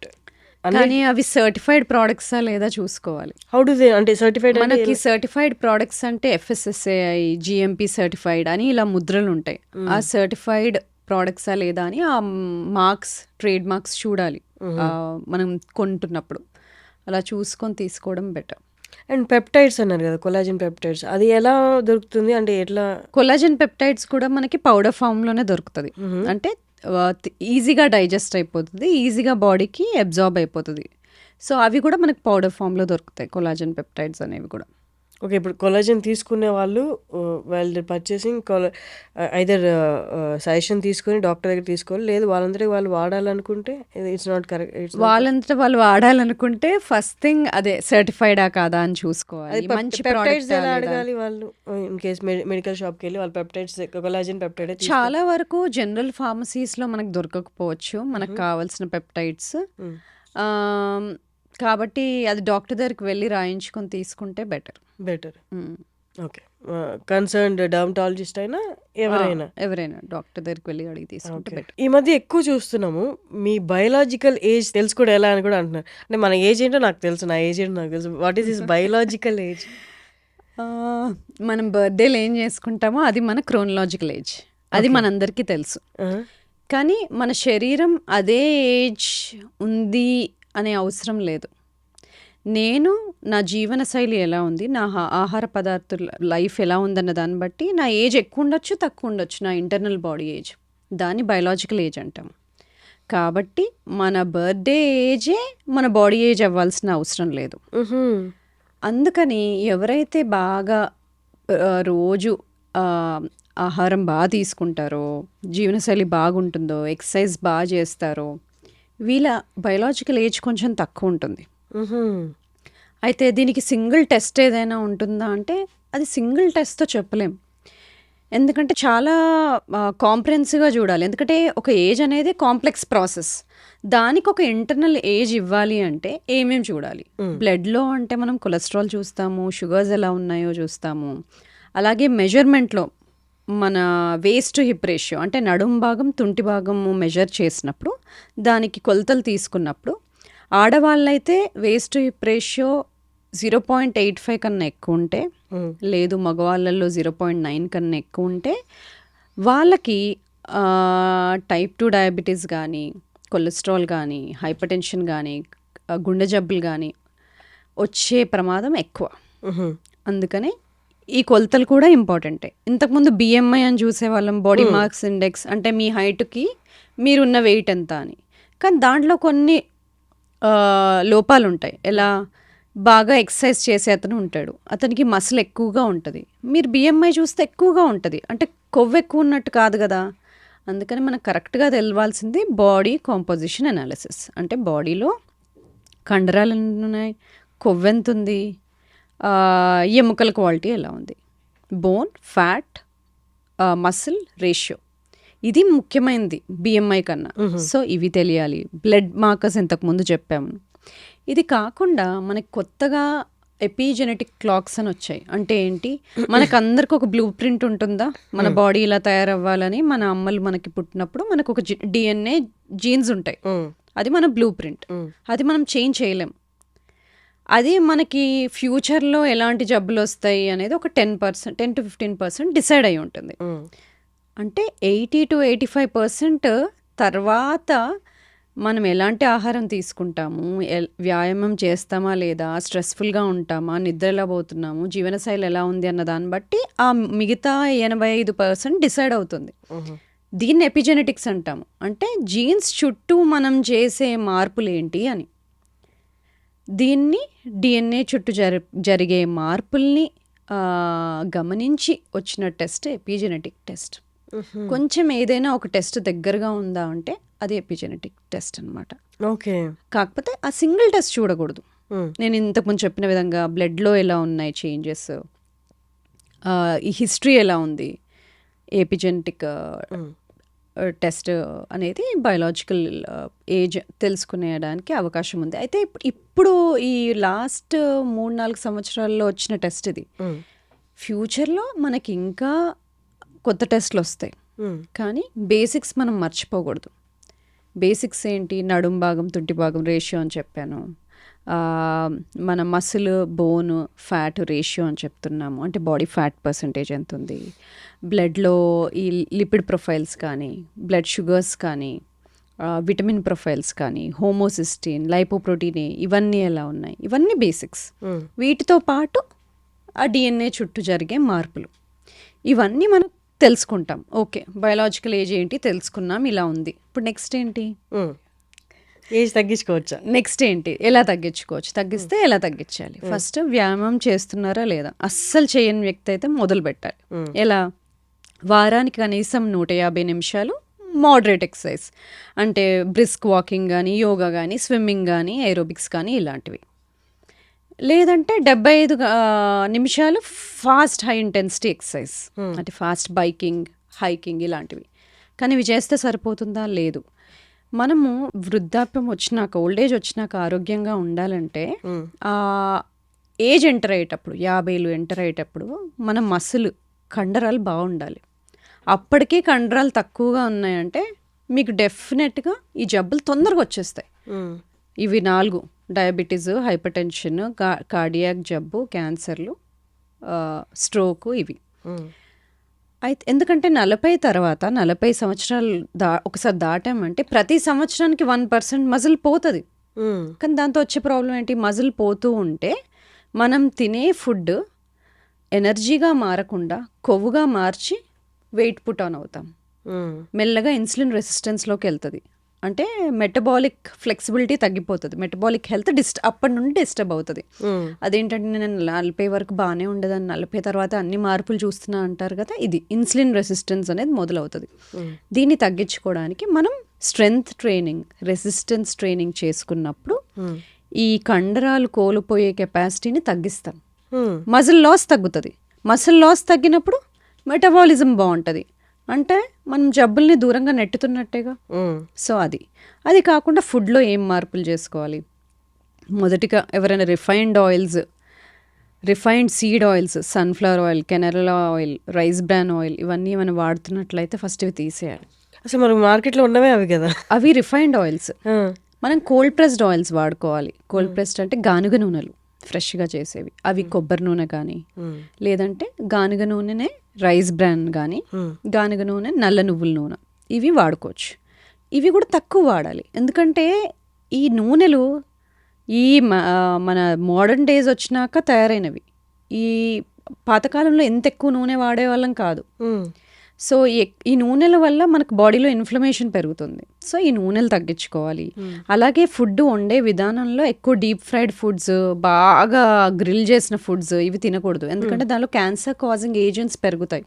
కానీ అవి సర్టిఫైడ్ ప్రోడక్ట్సా లేదా చూసుకోవాలి. హౌ డు దే, అంటే సర్టిఫైడ్, మనకి సర్టిఫైడ్ ప్రోడక్ట్స్ అంటే FSSAI, GMP సర్టిఫైడ్ అని ఇలా ముద్రలు ఉంటాయి. ఆ సర్టిఫైడ్ ప్రోడక్ట్సా లేదా అని ఆ మార్క్స్, ట్రేడ్ మార్క్స్ చూడాలి మనం కొంటున్నప్పుడు. అలా చూసుకొని తీసుకోవడం బెటర్. అండ్ పెప్టైడ్స్ అన్నారు కదా, కొలాజిన్ పెప్టైడ్స్, అది ఎలా దొరుకుతుంది? అంటే ఎట్లా? కొలాజిన్ పెప్టైడ్స్ కూడా మనకి పౌడర్ ఫామ్లోనే దొరుకుతుంది. అంటే ఈజీగా డైజెస్ట్ అయిపోతుంది, ఈజీగా బాడీకి అబ్జార్బ్ అయిపోతుంది. సో అవి కూడా మనకు పౌడర్ ఫామ్లో దొరుకుతాయి, కొలాజన్ పెప్టైడ్స్ అనేవి కూడా. ఓకే. ఇప్పుడు కొలాజన్ తీసుకునే వాళ్ళు వాళ్ళు పర్చేసింగ్ ఐదర్ సజెషన్ తీసుకొని డాక్టర్ దగ్గర తీసుకోవాలి, లేదు వాళ్ళందరికీ వాళ్ళు వాడాలనుకుంటే ఇట్స్ నాట్ కరెక్ట్. వాళ్ళంతటా వాళ్ళు వాడాలనుకుంటే ఫస్ట్ థింగ్ అదే సర్టిఫైడా కాదా అని అది చూసుకోవాలి, మంచి పెప్టైడ్స్ ప్రోడక్ట్ ఎలా లేదా. అడగాలి వాళ్ళు? ఇన్ కేస్ మెడికల్ షాప్కి వెళ్ళి వాళ్ళు పెప్టైడ్స్ కొలాజన్ పెప్టైడ్ చాలా వరకు జనరల్ ఫార్మసీస్లో మనకు దొరకకపోవచ్చు మనకు కావాల్సిన పెప్టైడ్స్. కాబట్టి అది డాక్టర్ దగ్గరికి వెళ్ళి రాయించుకొని తీసుకుంటే better. Better. Okay. Concerned dermatologist అయినా ఎవరైనా డాక్టర్ దగ్గరికి వెళ్ళి అడిగి తీసుకుంటే ఓకే. బెటర్. ఈ మధ్య ఎక్కువ చూస్తున్నాము మీ బయలాజికల్ ఏజ్ తెలుసుకోవడం ఎలా అని కూడా అంటున్నారు. అంటే మన ఏజ్ ఏంటో నాకు తెలుసు, నా ఏజ్ ఏంటో నాకు తెలుసు. What is this biological age? మనం బర్త్డేలు ఏం చేసుకుంటామో అది మన క్రోనలాజికల్ ఏజ్, అది మనందరికీ తెలుసు. కానీ మన శరీరం అదే ఏజ్ ఉంది అనే అవసరం లేదు. నేను నా జీవన శైలి ఎలా ఉంది, నా ఆహార పదార్థాల లైఫ్ ఎలా ఉందన్న దాన్ని బట్టి నా ఏజ్ ఎక్కువ ఉండొచ్చు తక్కువ ఉండొచ్చు, నా ఇంటర్నల్ బాడీ ఏజ్, దాన్ని బయలాజికల్ ఏజ్ అంటాం. కాబట్టి మన బర్త్డే ఏజే మన బాడీ ఏజ్ అవ్వాల్సిన అవసరం లేదు. అందుకని ఎవరైతే బాగా రోజు ఆహారం బాగా తీసుకుంటారో, జీవనశైలి బాగుంటుందో, ఎక్సర్సైజ్ బాగా చేస్తారో, వీళ్ళ బయలాజికల్ ఏజ్ కొంచెం తక్కువ ఉంటుంది. అయితే దీనికి సింగిల్ టెస్ట్ ఏదైనా ఉంటుందా అంటే అది సింగిల్ టెస్ట్తో చెప్పలేం. ఎందుకంటే చాలా కాంప్రహెన్సివ్గా చూడాలి. ఎందుకంటే ఒక ఏజ్ అనేది కాంప్లెక్స్ ప్రాసెస్. దానికి ఒక ఇంటర్నల్ ఏజ్ ఇవ్వాలి అంటే ఏమేమి చూడాలి? బ్లడ్లో అంటే మనం కొలెస్ట్రాల్ చూస్తాము, షుగర్స్ ఎలా ఉన్నాయో చూస్తాము. అలాగే మెజర్మెంట్లో మన వేస్ట్ టు హిప్ రేషియో అంటే నడుం భాగం తుంటి భాగము మెజర్ చేసినప్పుడు దానికి కొలతలు తీసుకున్నప్పుడు ఆడవాళ్ళైతే వేస్ట్ టు హిప్ రేషియో 0.85 కన్నా ఎక్కువ ఉంటే, లేదు మగవాళ్ళల్లో 0.9 కన్నా ఎక్కువ ఉంటే వాళ్ళకి టైప్ 2 డయాబెటీస్ కానీ, కొలెస్ట్రాల్ కానీ, హైపర్ టెన్షన్ కానీ, గుండె జబ్బులు కానీ వచ్చే ప్రమాదం ఎక్కువ. అందుకనే ఈ కొలతలు కూడా ఇంపార్టెంటే. ఇంతకుముందు బిఎంఐ అని చూసేవాళ్ళం, బాడీ మాస్ ఇండెక్స్, అంటే మీ హైట్కి మీరున్న వెయిట్ ఎంత అని. కానీ దాంట్లో కొన్ని లోపాలు ఉంటాయి. ఎలా? బాగా ఎక్సర్సైజ్ చేసే అతను ఉంటాడు, అతనికి మసిల్ ఎక్కువగా ఉంటుంది, మీరు బిఎంఐ చూస్తే ఎక్కువగా ఉంటుంది, అంటే కొవ్వు ఎక్కువ ఉన్నట్టు కాదు కదా. అందుకని మనకు కరెక్ట్గా తెలవాల్సింది బాడీ కాంపోజిషన్ అనాలిసిస్. అంటే బాడీలో కండరాలు ఎన్ని ఉన్నాయి, కొవ్వు ఎంత ఉంది, ఎముకల క్వాలిటీ ఎలా ఉంది, బోన్, ఫ్యాట్, మసిల్ రేషియో, ఇది ముఖ్యమైనది బిఎంఐ కన్నా. సో ఇవి తెలియాలి. బ్లడ్ మార్కర్స్ ఇంతకుముందు చెప్పాము. ఇది కాకుండా మనకి కొత్తగా ఎపిజెనెటిక్ క్లాక్స్ అని వచ్చాయి. అంటే ఏంటి? మనకందరికి ఒక బ్లూ ప్రింట్ ఉంటుందా, మన బాడీ ఇలా తయారవ్వాలని. మన అమ్మలు మనకి పుట్టినప్పుడు మనకు ఒక డిఎన్ఏ జీన్స్ ఉంటాయి, అది మన బ్లూ ప్రింట్. అది మనం చేంజ్ చేయలేం. అది మనకి ఫ్యూచర్లో ఎలాంటి జబ్బులు వస్తాయి అనేది ఒక 10 to 15% డిసైడ్ అయి ఉంటుంది. అంటే 80 to 85% తర్వాత మనం ఎలాంటి ఆహారం తీసుకుంటాము, వ్యాయామం చేస్తామా లేదా, స్ట్రెస్ఫుల్గా ఉంటామా, నిద్ర ఎలా పోతున్నాము, జీవనశైలి ఎలా ఉంది అన్న దాన్ని బట్టి ఆ మిగతా 85% డిసైడ్ అవుతుంది. దీన్ని ఎపిజెనెటిక్స్ అంటాము. అంటే జీన్స్ చుట్టూ మనం చేసే మార్పులు ఏంటి అని. దీన్ని డిఎన్ఏ చుట్టూ జరిగే మార్పుల్ని గమనించి వచ్చిన టెస్ట్ ఎపిజెనెటిక్ టెస్ట్. కొంచెం ఏదైనా ఒక టెస్ట్ దగ్గరగా ఉందా అంటే అది ఎపిజెనెటిక్ టెస్ట్ అనమాట. ఓకే. కాకపోతే ఆ సింగిల్ టెస్ట్ చూడకూడదు. నేను ఇంతకుముందు చెప్పిన విధంగా బ్లడ్లో ఎలా ఉన్నాయి చేంజెస్, ఈ హిస్టరీ ఎలా ఉంది, ఎపిజెనెటిక్ టెస్ట్ అనేది బయలాజికల్ ఏజ్ తెలుసుకునేడానికి అవకాశం ఉంది. అయితే ఇప్పుడు ఈ లాస్ట్ 3-4 సంవత్సరాల్లో వచ్చిన టెస్ట్ ఇది. ఫ్యూచర్లో మనకి ఇంకా కొత్త టెస్ట్లు వస్తాయి, కానీ బేసిక్స్ మనం మర్చిపోకూడదు. బేసిక్స్ ఏంటి? నడుం భాగం తుంటి భాగం రేషియో అని చెప్పాను, మన మసిల్ బోన్ ఫ్యాట్ రేషియో అని చెప్తున్నాము, అంటే బాడీ ఫ్యాట్ పర్సంటేజ్ ఎంత ఉంది, బ్లడ్లో ఈ లిపిడ్ ప్రొఫైల్స్ కానీ, బ్లడ్ షుగర్స్ కానీ, విటమిన్ ప్రొఫైల్స్ కానీ, హోమోసిస్టిన్, లైపోప్రోటీన్, ఇవన్నీ ఎలా ఉన్నాయి, ఇవన్నీ బేసిక్స్. వీటితో పాటు ఆ డిఎన్ఏ చుట్టూ జరిగే మార్పులు, ఇవన్నీ మనం తెలుసుకుంటాం. ఓకే, బయలాజికల్ ఏజ్ ఏంటి తెలుసుకున్నాం, ఇలా ఉంది. ఇప్పుడు నెక్స్ట్ ఏంటి? ఏజ్ తగ్గించుకోవచ్చా? నెక్స్ట్ ఏంటి, ఎలా తగ్గించుకోవచ్చు, తగ్గిస్తే ఎలా తగ్గించాలి? ఫస్ట్ వ్యాయామం చేస్తున్నారా లేదా? అస్సలు చేయని వ్యక్తి అయితే మొదలు పెట్టాలి. ఎలా? వారానికి కనీసం 150 నిమిషాలు మోడరేట్ ఎక్సర్సైజ్, అంటే బ్రిస్క్ వాకింగ్ కానీ, యోగా కానీ, స్విమ్మింగ్ కానీ, ఏరోబిక్స్ కానీ ఇలాంటివి. లేదంటే 75 నిమిషాలు ఫాస్ట్ హై ఇంటెన్సిటీ ఎక్సర్సైజ్, అంటే ఫాస్ట్ బైకింగ్, హైకింగ్ ఇలాంటివి. కానీ ఇవి చేస్తే సరిపోతుందా? లేదు. మనము వృద్ధాప్యం వచ్చినాక, ఓల్డ్ ఏజ్ వచ్చినాక ఆరోగ్యంగా ఉండాలంటే ఆ ఏజ్ ఎంటర్ అయ్యేటప్పుడు, 50 ఎంటర్ అయ్యేటప్పుడు మన మసిల్ కండరాలు బాగుండాలి. అప్పటికీ కండరాలు తక్కువగా ఉన్నాయంటే మీకు డెఫినెట్గా ఈ జబ్బులు తొందరగా వచ్చేస్తాయి. ఇవి 4: డయాబెటీస్, హైపర్ టెన్షన్, కార్డియాక్ జబ్బు, క్యాన్సర్లు, స్ట్రోకు. ఇవి అయితే ఎందుకంటే 40 తర్వాత 40 సంవత్సరాలు ఒకసారి దాటామంటే ప్రతి సంవత్సరానికి 1% మజిల్ పోతుంది. కానీ దాంతో వచ్చే ప్రాబ్లం ఏంటి? మజిల్ పోతూ ఉంటే మనం తినే ఫుడ్ ఎనర్జీగా మారకుండా కొవ్వుగా మార్చి వెయిట్ పుట్ ఆన్ అవుతాం. మెల్లగా ఇన్సులిన్ రెసిస్టెన్స్లోకి వెళ్తుంది. అంటే మెటబాలిక్ ఫ్లెక్సిబిలిటీ తగ్గిపోతుంది, మెటబాలిక్ హెల్త్ అప్పటి నుండి డిస్టర్బ్ అవుతుంది. అదేంటంటే నేను 40 వరకు బాగానే ఉండదని 40 తర్వాత అన్ని మార్పులు చూస్తున్నా అంటారు కదా, ఇది ఇన్సులిన్ రెసిస్టెన్స్ అనేది మొదలవుతుంది. దీన్ని తగ్గించుకోవడానికి మనం స్ట్రెంగ్త్ ట్రైనింగ్, రెసిస్టెన్స్ ట్రైనింగ్ చేసుకున్నప్పుడు ఈ కండరాలు కోల్పోయే కెపాసిటీని తగ్గిస్తాం. మజిల్ లాస్ తగ్గుతుంది. మజిల్ లాస్ తగ్గినప్పుడు మెటబాలిజం బాగుంటుంది, అంటే మనం జబ్బుల్ని దూరంగా నెట్టుతున్నట్టేగా. సో అది కాకుండా ఫుడ్లో ఏం మార్పులు చేసుకోవాలి? మొదటిగా ఎవరైనా refined seed oils, sunflower oil, canola oil, rice bran oil, ఇవన్నీ మనం వాడుతున్నట్లయితే ఫస్ట్ ఇవి తీసేయాలి. అసలు మనకు మార్కెట్లో ఉన్నవే అవి కదా. అవి రిఫైన్డ్ ఆయిల్స్. మనం కోల్డ్ ప్రెస్డ్ ఆయిల్స్ వాడుకోవాలి. కోల్డ్ ప్రెస్డ్ అంటే గానుగ నూనెలు, ఫ్రెష్గా చేసేవి. అవి కొబ్బరి నూనె కానీ, లేదంటే గానుగ నూనెనే రైస్ బ్రాన్ కానీ, గానుగ నూనె, నల్ల నువ్వుల నూనె, ఇవి వాడుకోవచ్చు. ఇవి కూడా తక్కువ వాడాలి. ఎందుకంటే ఈ నూనెలు ఈ మన మోడర్న్ డేస్ వచ్చినాక తయారైనవి. ఈ పాతకాలంలో ఎంత ఎక్కువ నూనె వాడేవాళ్ళం కాదు. సో ఈ నూనెల వల్ల మనకు బాడీలో ఇన్ఫ్లమేషన్ పెరుగుతుంది. సో ఈ నూనెలు తగ్గించుకోవాలి. అలాగే ఫుడ్ వండే విధానంలో ఎక్కువ డీప్ ఫ్రైడ్ ఫుడ్స్, బాగా గ్రిల్ చేసిన ఫుడ్స్ ఇవి తినకూడదు. ఎందుకంటే దానిలో క్యాన్సర్ కాజింగ్ ఏజెంట్స్ పెరుగుతాయి.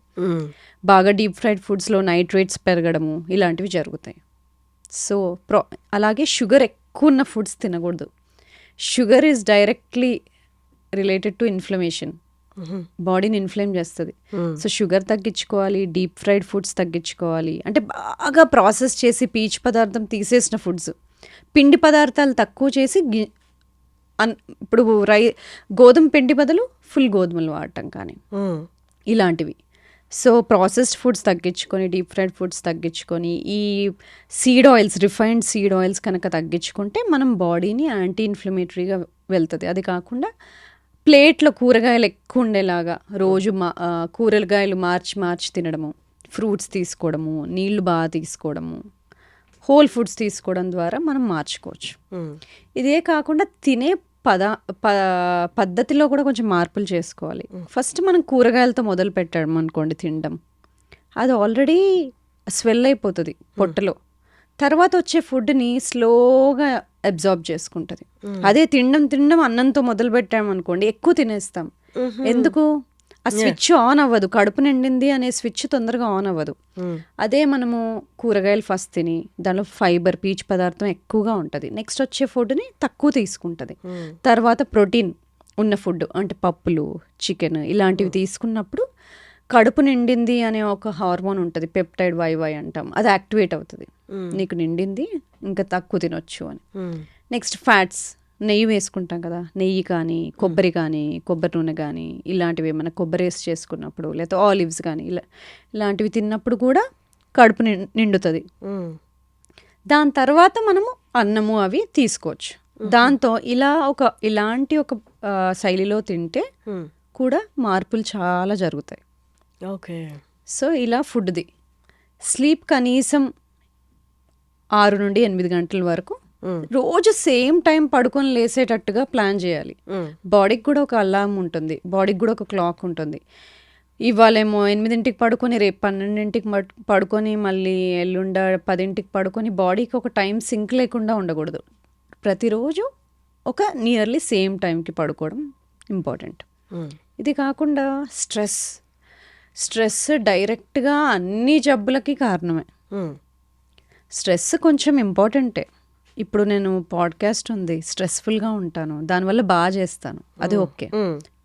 బాగా డీప్ ఫ్రైడ్ ఫుడ్స్లో నైట్రేట్స్ పెరగడము ఇలాంటివి జరుగుతాయి. సో అలాగే షుగర్ ఎక్కువ ఉన్న ఫుడ్స్ తినకూడదు. Sugar is directly related to inflammation, బాడీని ఇన్ఫ్లేమ్ చేస్తుంది. సో షుగర్ తగ్గించుకోవాలి, డీప్ ఫ్రైడ్ ఫుడ్స్ తగ్గించుకోవాలి. అంటే బాగా ప్రాసెస్ చేసి పీచు పదార్థం తీసేసిన ఫుడ్స్, పిండి పదార్థాలు తక్కువ చేసి, ఇప్పుడు గోధుమ పిండి బదులు ఫుల్ గోధుమలు వాడటం కానీ ఇలాంటివి. సో ప్రాసెస్డ్ ఫుడ్స్ తగ్గించుకొని, డీప్ ఫ్రైడ్ ఫుడ్స్ తగ్గించుకొని, ఈ seed oils, refined seed oils కనుక తగ్గించుకుంటే మనం బాడీని యాంటీ ఇన్ఫ్లమేటరీగా వెళ్తుంది. అది కాకుండా ప్లేట్లో కూరగాయలు ఎక్కువ ఉండేలాగా రోజు కూరగాయలు మార్చి తినడము, ఫ్రూట్స్ తీసుకోవడము, నీళ్లు బాగా తీసుకోవడము, హోల్ ఫుడ్స్ తీసుకోవడం ద్వారా మనం మార్చుకోవచ్చు. ఇదే కాకుండా తినే పద్ధతిలో కూడా కొంచెం మార్పులు చేసుకోవాలి. ఫస్ట్ మనం కూరగాయలతో మొదలు పెట్టాం అనుకోండి తినడం, అది ఆల్రెడీ స్వెల్ అయిపోతుంది పొట్టలో. తర్వాత వచ్చే ఫుడ్ని స్లోగా అబ్జార్బ్ చేసుకుంటుంది. అదే తినడం అన్నంతో మొదలు పెట్టామనుకోండి ఎక్కువ తినేస్తాం. ఎందుకు? ఆ స్విచ్ ఆన్ అవ్వదు, కడుపు నిండింది అనే స్విచ్ తొందరగా ఆన్ అవ్వదు. అదే మనము కూరగాయలు ఫస్ట్ తిని దానిలో ఫైబర్, పీచు పదార్థం ఎక్కువగా ఉంటుంది, నెక్స్ట్ వచ్చే ఫుడ్ని తక్కువ తీసుకుంటుంది. తర్వాత ప్రోటీన్ ఉన్న ఫుడ్ అంటే పప్పులు, చికెన్ ఇలాంటివి తీసుకున్నప్పుడు కడుపు నిండింది అనే ఒక హార్మోన్ ఉంటుంది, పెప్టైడ్ వైవై అంటాం, అది యాక్టివేట్ అవుతుంది. నీకు నిండింది, ఇంకా తక్కువ తినొచ్చు అని. నెక్స్ట్ ఫ్యాట్స్, నెయ్యి వేసుకుంటాం కదా, నెయ్యి కానీ కొబ్బరి నూనె కానీ ఇలాంటివి ఏమైనా కొబ్బరి వేసి చేసుకున్నప్పుడు, లేదా ఆలివ్స్ కానీ ఇలాంటివి తిన్నప్పుడు కూడా కడుపు నిండుతుంది. దాని తర్వాత మనము అన్నము అవి తీసుకోవచ్చు. దాంతో ఇలాంటి ఒక శైలిలో తింటే కూడా మార్పులు చాలా జరుగుతాయి. ఓకే. సో ఇలా ఫుడ్ది. స్లీప్ కనీసం 6 నుండి 8 గంటల వరకు రోజు సేమ్ టైం పడుకొని లేసేటట్టుగా ప్లాన్ చేయాలి. బాడీకి కూడా ఒక అలారం ఉంటుంది, బాడీకి కూడా ఒక క్లాక్ ఉంటుంది. ఇవాళేమో 8కి పడుకొని రేపు 12కి పడుకొని మళ్ళీ ఎల్లుండ 10కి పడుకొని బాడీకి ఒక టైం సింక్ లేకుండా ఉండకూడదు. ప్రతిరోజు ఒక నియర్లీ సేమ్ టైంకి పడుకోవడం ఇంపార్టెంట్. ఇది కాకుండా స్ట్రెస్ డైరెక్ట్గా అన్ని జబ్బులకి కారణమే. స్ట్రెస్ కొంచెం ఇంపార్టెంటే. ఇప్పుడు నేను పాడ్కాస్ట్ ఉంది, స్ట్రెస్ఫుల్గా ఉంటాను, దానివల్ల బాగా చేస్తాను, అది ఓకే.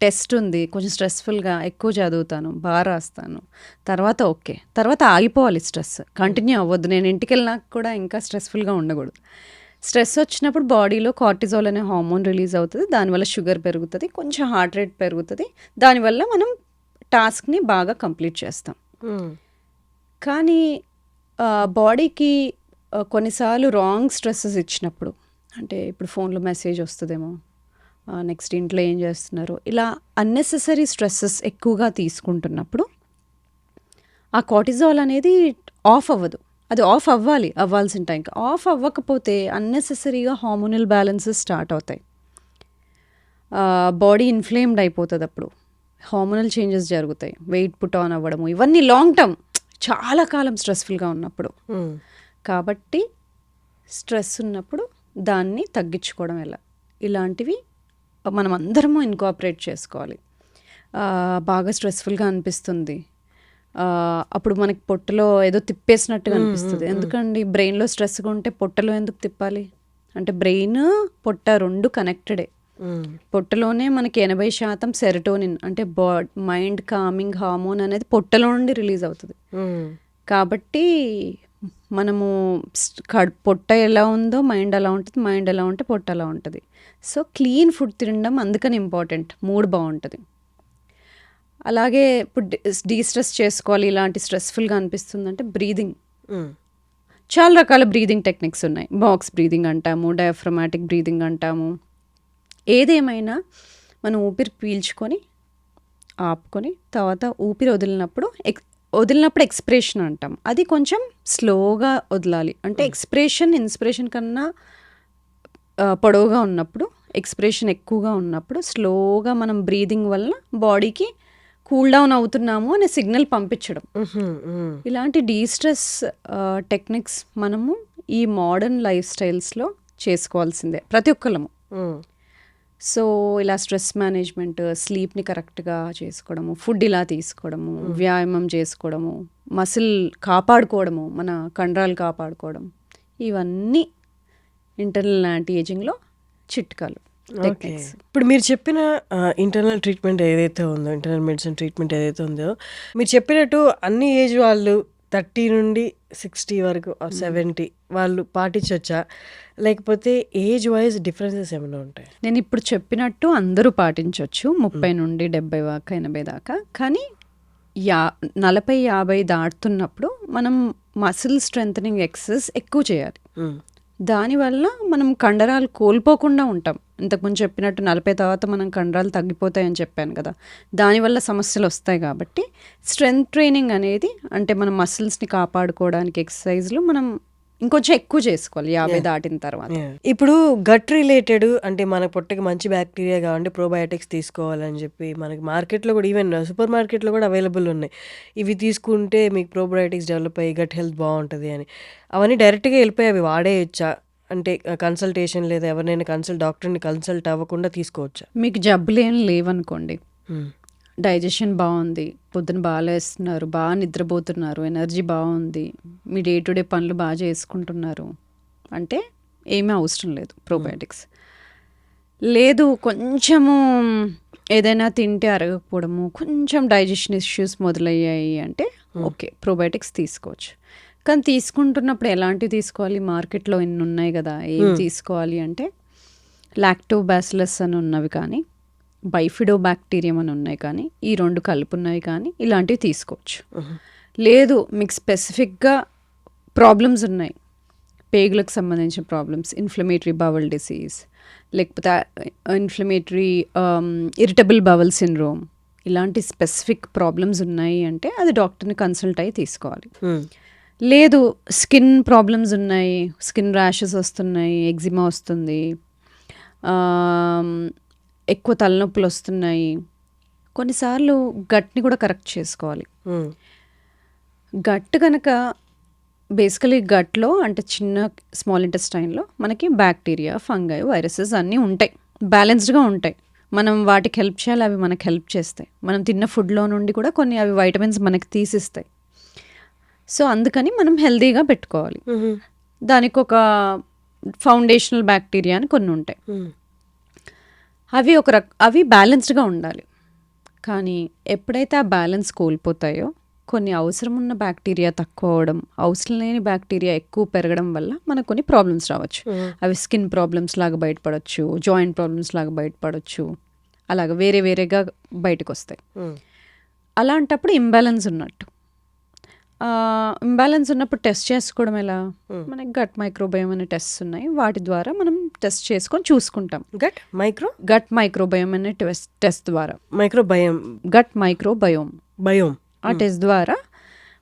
టెస్ట్ ఉంది, కొంచెం స్ట్రెస్ఫుల్గా ఎక్కువ చదువుతాను, బాగా రాస్తాను, తర్వాత ఓకే. తర్వాత ఆగిపోవాలి, స్ట్రెస్ కంటిన్యూ అవ్వద్దు. నేను ఇంటికి వెళ్ళినాక కూడా ఇంకా స్ట్రెస్ఫుల్గా ఉండకూడదు. స్ట్రెస్ వచ్చినప్పుడు బాడీలో కార్టిజాల్ అనే హార్మోన్ రిలీజ్ అవుతుంది, దానివల్ల షుగర్ పెరుగుతుంది, కొంచెం హార్ట్ రేట్ పెరుగుతుంది, దానివల్ల మనం టాస్క్ని బాగా కంప్లీట్ చేస్తాం. కానీ బాడీకి కొన్నిసార్లు రాంగ్ స్ట్రెస్సెస్ ఇచ్చినప్పుడు, అంటే ఇప్పుడు ఫోన్లో మెసేజ్ వస్తుందేమో, నెక్స్ట్ ఇంట్లో ఏం చేస్తున్నారు, ఇలా అన్నెసెసరీ స్ట్రెస్సెస్ ఎక్కువగా తీసుకుంటున్నప్పుడు ఆ కార్టిజాల్ అనేది ఆఫ్ అవ్వదు. అది ఆఫ్ అవ్వాల్సిన టైంకి ఆఫ్ అవ్వకపోతే అన్నెసెసరీగా హార్మోనల్ బ్యాలెన్సెస్ స్టార్ట్ అవుతాయి. బాడీ ఇన్ఫ్లేమ్డ్ అయిపోతుంది, అప్పుడు హార్మోనల్ చేంజెస్ జరుగుతాయి, వెయిట్ పుట్ ఆన్ అవ్వడము, ఇవన్నీ లాంగ్ టర్మ్, చాలా కాలం స్ట్రెస్ఫుల్గా ఉన్నప్పుడు. కాబట్టి స్ట్రెస్ ఉన్నప్పుడు దాన్ని తగ్గించుకోవడం ఎలా, ఇలాంటివి మనం అందరము ఇన్కార్పొరేట్ చేసుకోవాలి. బాగా స్ట్రెస్ఫుల్గా అనిపిస్తుంది, అప్పుడు మనకి పొట్టలో ఏదో తిప్పేసినట్టుగా అనిపిస్తుంది. ఎందుకండి బ్రెయిన్లో స్ట్రెస్గా ఉంటే పొట్టలో ఎందుకు తిప్పాలి? అంటే బ్రెయిన్ పొట్ట రెండు కనెక్టెడే. పొట్టలోనే మనకి 80% సెరటోనిన్, అంటే మైండ్ కామింగ్ హార్మోన్ అనేది పొట్టలో నుండి రిలీజ్ అవుతుంది. కాబట్టి మనము పొట్ట ఎలా ఉందో మైండ్ అలా ఉంటుంది, మైండ్ ఎలా ఉంటే పొట్ట అలా ఉంటుంది. సో క్లీన్ ఫుడ్ తినడం అందుకని ఇంపార్టెంట్, మూడ్ బాగుంటుంది. అలాగే ఇప్పుడు డీస్ట్రెస్ చేసుకోవాలి, ఇలాంటి స్ట్రెస్ఫుల్గా అనిపిస్తుందంటే బ్రీదింగ్, చాలా రకాల బ్రీదింగ్ టెక్నిక్స్ ఉన్నాయి. బాక్స్ బ్రీదింగ్ అంటాము, డయాఫ్రమాటిక్ బ్రీదింగ్ అంటాము. ఏదేమైనా మనం ఊపిరి పీల్చుకొని ఆపుకొని తర్వాత ఊపిరి వదిలినప్పుడు ఎక్స్ప్రెషన్ అంటాం. అది కొంచెం స్లోగా వదలాలి. అంటే ఇన్స్పిరేషన్ కన్నా పొడవుగా ఉన్నప్పుడు, ఎక్స్ప్రెషన్ ఎక్కువగా ఉన్నప్పుడు స్లోగా మనం బ్రీదింగ్ వల్ల బాడీకి కూల్ డౌన్ అవుతున్నాము అనే సిగ్నల్ పంపించడం. ఇలాంటి డీస్ట్రెస్ టెక్నిక్స్ మనము ఈ మోడర్న్ లైఫ్ స్టైల్స్లో చేసుకోవాల్సిందే ప్రతి ఒక్కళ్ళము. సో ఇలా స్ట్రెస్ మేనేజ్మెంట్, స్లీప్ని కరెక్ట్గా చేసుకోవడము, ఫుడ్ ఇలా తీసుకోవడము, వ్యాయామం చేసుకోవడము, మసిల్ కాపాడుకోవడము, మన కండరాలు కాపాడుకోవడం, ఇవన్నీ ఇంటర్నల్ యాంటీ ఏజింగ్లో చిట్కాలు, టెక్నిక్స్. ఇప్పుడు మీరు చెప్పిన ఇంటర్నల్ ట్రీట్మెంట్ ఏదైతే ఉందో, ఇంటర్నల్ మెడిసిన్ ట్రీట్మెంట్ ఏదైతే ఉందో, మీరు చెప్పినట్టు అన్ని ఏజ్ వాళ్ళు 30 నుండి 60 వరకు 70 వాళ్ళు పాటించవచ్చా, లేకపోతే ఏజ్ వైజ్ డిఫరెన్సెస్ ఏమైనా ఉంటాయి? నేను ఇప్పుడు చెప్పినట్టు అందరూ పాటించవచ్చు, 30 నుండి 70 దాకా, 80 దాకా. కానీ 40-50 దాటుతున్నప్పుడు మనం మసిల్ స్ట్రెంథనింగ్ ఎక్సర్సైజ్ ఎక్కువ చేయాలి. దానివల్ల మనం కండరాలు కోల్పోకుండా ఉంటాం. ఇంతకుముందు చెప్పినట్టు 40 తర్వాత మనం కండరాలు తగ్గిపోతాయని చెప్పాను కదా, దానివల్ల సమస్యలు వస్తాయి. కాబట్టి స్ట్రెంగ్త్ ట్రైనింగ్ అనేది, అంటే మన మసిల్స్ని కాపాడుకోవడానికి ఎక్సర్సైజ్లు మనం ఇంకొంచెం ఎక్కువ చేసుకోవాలి 50 దాటిన తర్వాత. ఇప్పుడు గట్ రిలేటెడ్, అంటే మన పొట్టకి మంచి బ్యాక్టీరియా కావాలంటే ప్రోబయోటిక్స్ తీసుకోవాలని చెప్పి మనకి మార్కెట్లో కూడా, ఈవెన్ సూపర్ మార్కెట్లో కూడా అవైలబుల్ ఉన్నాయి. ఇవి తీసుకుంటే మీకు ప్రోబయోటిక్స్ డెవలప్ అయ్యి గట్ హెల్త్ బాగుంటుంది అని. అవన్నీ డైరెక్ట్గా వెళ్ళిపోయి అవి వాడేయచ్చా? అంటే కన్సల్టేషన్ లేదా ఎవరినైనా డాక్టర్ని కన్సల్ట్ అవ్వకుండా తీసుకోవచ్చా? మీకు జబ్బులు ఏం లేవనుకోండి, డైజెషన్ బాగుంది, పొద్దున బాగా లేస్తున్నారు, బాగా నిద్రపోతున్నారు, ఎనర్జీ బాగుంది, మీ డే టు డే పనులు బాగా చేసుకుంటున్నారు అంటే ఏమీ అవసరం లేదు ప్రోబయోటిక్స్. లేదు కొంచెము ఏదైనా తింటే అరగకపోవడము, కొంచెం డైజెషన్ ఇష్యూస్ మొదలయ్యాయి అంటే ఓకే, ప్రోబయోటిక్స్ తీసుకోవచ్చు. కానీ తీసుకుంటున్నప్పుడు ఎలాంటివి తీసుకోవాలి? మార్కెట్లో ఎన్ని ఉన్నాయి కదా, ఏం తీసుకోవాలి అంటే లాక్టోబాసిలస్ అని ఉన్నవి కానీ, బైఫిడో బ్యాక్టీరియం అని ఉన్నాయి కానీ, ఈ 2 కలిపి ఉన్నాయి కానీ, ఇలాంటివి తీసుకోవచ్చు. లేదు మీకు స్పెసిఫిక్గా ప్రాబ్లమ్స్ ఉన్నాయి, పేగులకు సంబంధించిన ప్రాబ్లమ్స్, ఇన్ఫ్లమేటరీ బవల్ డిసీజ్, లేకపోతే ఇన్ఫ్లమేటరీ ఇరిటబుల్ బవల్ సిండ్రోమ్, ఇలాంటి స్పెసిఫిక్ ప్రాబ్లమ్స్ ఉన్నాయి అంటే అది డాక్టర్ని కన్సల్ట్ అయ్యి తీసుకోవాలి. లేదు స్కిన్ ప్రాబ్లమ్స్ ఉన్నాయి, స్కిన్ ర్యాషెస్ వస్తున్నాయి, ఎగ్జిమా వస్తుంది, ఎక్కువ తలనొప్పులు వస్తున్నాయి, కొన్నిసార్లు గట్ని కూడా కరెక్ట్ చేసుకోవాలి. హ్మ్. గట్ కనుక బేసికలీ గట్లో అంటే చిన్న స్మాల్ ఇంటెస్టైన్లో మనకి బ్యాక్టీరియా, ఫంగై, వైరసెస్ అన్నీ ఉంటాయి, బ్యాలెన్స్డ్గా ఉంటాయి. మనం వాటికి హెల్ప్ చేయాలి, అవి మనకి హెల్ప్ చేస్తాయి. మనం తిన్న ఫుడ్లో నుండి కూడా కొన్ని అవి వైటమిన్స్ మనకి తీసిస్తాయి. సో అందుకని మనం హెల్తీగా పెట్టుకోవాలి. హుహు. దానికి ఒక ఫౌండేషనల్ బ్యాక్టీరియా అని కొన్ని ఉంటాయి. హ్మ్. అవి బ్యాలెన్స్డ్గా ఉండాలి. కానీ ఎప్పుడైతే ఆ బ్యాలెన్స్ కోల్పోతాయో కొన్ని అవసరం ఉన్న బ్యాక్టీరియా తక్కువ అవడం, అవసరం లేని బ్యాక్టీరియా ఎక్కువ పెరగడం వల్ల మనకు కొన్ని ప్రాబ్లమ్స్ రావచ్చు. హ్మ్. అవి స్కిన్ ప్రాబ్లమ్స్ లాగా బయటపడవచ్చు, జాయింట్ ప్రాబ్లమ్స్ లాగా బయటపడవచ్చు, అలాగ వేరే వేరేగా బయటకు వస్తాయి. హ్మ్. అలాంటప్పుడు ఇంబ్యాలెన్స్ ఉన్నట్టు. ఇంబ్యాలెన్స్ ఉన్నప్పుడు టెస్ట్ చేసుకోవడం ఎలా? Hmm. మనకి గట్ మైక్రోబయోమ్ అనే టెస్ట్ ఉన్నాయి, వాటి ద్వారా మనం టెస్ట్ చేసుకొని చూసుకుంటాం. గట్ మైక్రోబయోమ్ అనే టెస్ట్ ద్వారా, మైక్రోబయం గట్ మైక్రోబయోమ్ బయోమ్ ఆ టెస్ట్ ద్వారా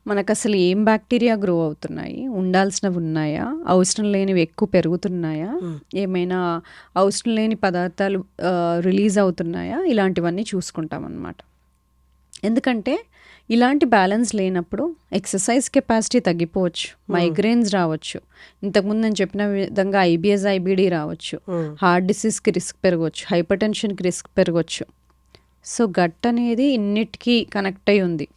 మనకు అసలు ఏం బ్యాక్టీరియా గ్రో అవుతున్నాయి, ఉండాల్సినవి ఉన్నాయా, అవసరం లేనివి ఎక్కువ పెరుగుతున్నాయా, ఏమైనా అవసరం లేని పదార్థాలు రిలీజ్ అవుతున్నాయా, ఇలాంటివన్నీ చూసుకుంటాం అన్నమాట. ఎందుకంటే ఇలాంటి బ్యాలెన్స్ లేనప్పుడు ఎక్సర్సైజ్ కెపాసిటీ తగ్గిపోవచ్చు, మైగ్రేన్స్ రావచ్చు, ఇంతకుముందు నేను చెప్పిన విధంగా ఐబిఎస్, ఐబిడి రావచ్చు, హార్ట్ డిసీజ్కి రిస్క్ పెరగవచ్చు, హైపర్ టెన్షన్కి రిస్క్ పెరగవచ్చు. సో గట్ అనేది ఇన్నిటికీ కనెక్ట్ అయి ఉంది.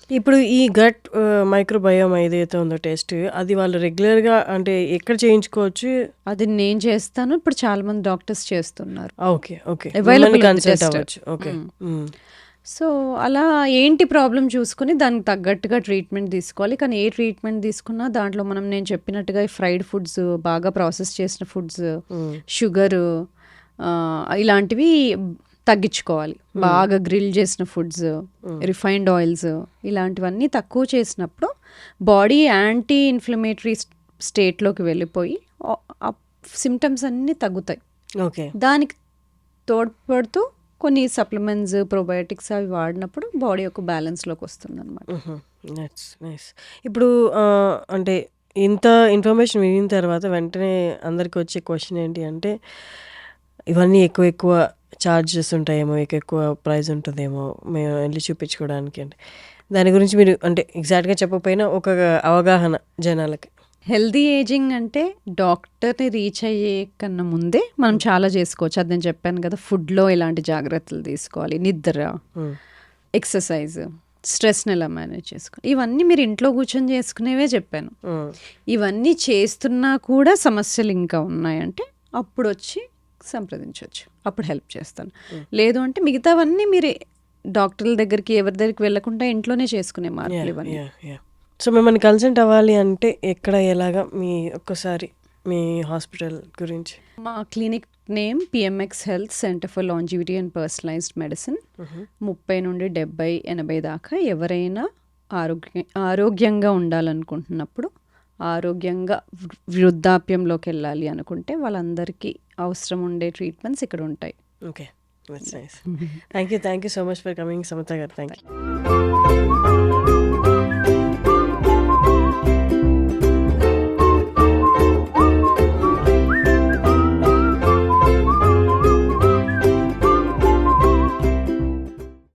ఇప్పుడు ఈ గట్ మైక్రోబయోమ్ ఏదైతే ఉందో టెస్ట్, అది వాళ్ళు రెగ్యులర్గా అంటే ఎక్కడ చేయించుకోవచ్చు? అది నేను చేస్తాను, ఇప్పుడు చాలా మంది డాక్టర్స్ చేస్తున్నారు. Okay, okay, Available consult test. అవ్వచ్చు. ఓకే. సో అలా ఏంటి ప్రాబ్లం చూసుకుని దానికి తగ్గట్టుగా ట్రీట్మెంట్ తీసుకోవాలి. కానీ ఏ ట్రీట్మెంట్ తీసుకున్నా దాంట్లో నేను చెప్పినట్టుగా ఫ్రైడ్ ఫుడ్స్, బాగా ప్రాసెస్ చేసిన ఫుడ్స్, షుగరు, ఇలాంటివి తగ్గించుకోవాలి. బాగా గ్రిల్ చేసిన ఫుడ్స్, రిఫైన్డ్ ఆయిల్స్, ఇలాంటివన్నీ తక్కువ చేసినప్పుడు బాడీ యాంటీ ఇన్ఫ్లమేటరీ స్టేట్లోకి వెళ్ళిపోయి సిమ్టమ్స్ అన్నీ తగ్గుతాయి. ఓకే. దానికి తోడ్పడుతూ కొన్ని సప్లిమెంట్స్, ప్రోబయోటిక్స్ అవి వాడినప్పుడు బాడీ ఒక బ్యాలెన్స్లోకి వస్తుంది అనమాట. నైస్. ఇప్పుడు అంటే ఇంత ఇన్ఫర్మేషన్ వినిన తర్వాత వెంటనే అందరికి వచ్చే క్వశ్చన్ ఏంటి అంటే, ఇవన్నీ ఎక్కువ ఛార్జెస్ ఉంటాయేమో, ఎక్కువ ప్రైస్ ఉంటుందేమో మేము వెళ్ళి చూపించుకోవడానికి అంటే, దాని గురించి మీరు అంటే ఎగ్జాక్ట్గా చెప్పకపోయినా ఒక అవగాహన జనాలకి. హెల్దీ ఏజింగ్ అంటే డాక్టర్ని రీచ్ అయ్యే కన్నా ముందే మనం చాలా చేసుకోవచ్చు. అది నేను చెప్పాను కదా, ఫుడ్లో ఎలాంటి జాగ్రత్తలు తీసుకోవాలి, నిద్ర, ఎక్సర్సైజ్, స్ట్రెస్ని ఎలా మేనేజ్ చేసుకోవాలి, ఇవన్నీ మీరు ఇంట్లో కూర్చొని చేసుకునేవే చెప్పాను. ఇవన్నీ చేస్తున్నా కూడా సమస్యలు ఇంకా ఉన్నాయంటే అప్పుడు వచ్చి సంప్రదించవచ్చు, అప్పుడు హెల్ప్ చేస్తాను. లేదు అంటే మిగతావన్నీ మీరే డాక్టర్ల దగ్గరికి ఎవరి దగ్గరికి వెళ్ళకుండా ఇంట్లోనే చేసుకునే మార్పులు ఇవన్నీ. సో మిమ్మల్ని కన్సల్ట్ అవ్వాలి అంటే ఎక్కడ, ఎలాగా, ఒక్కసారి మీ హాస్పిటల్ గురించి? మా clinic name PMX health centre for longevity and personalised medicine. 30 నుండి 70, 80 దాకా ఎవరైనా ఆరోగ్యంగా ఉండాలనుకుంటున్నప్పుడు, ఆరోగ్యంగా వృద్ధాప్యంలోకి వెళ్ళాలి అనుకుంటే వాళ్ళందరికీ అవసరం ఉండే ట్రీట్మెంట్స్ ఇక్కడ ఉంటాయి. Okay, that's nice. Thank you so much for coming, Samatha గారు. Thank you.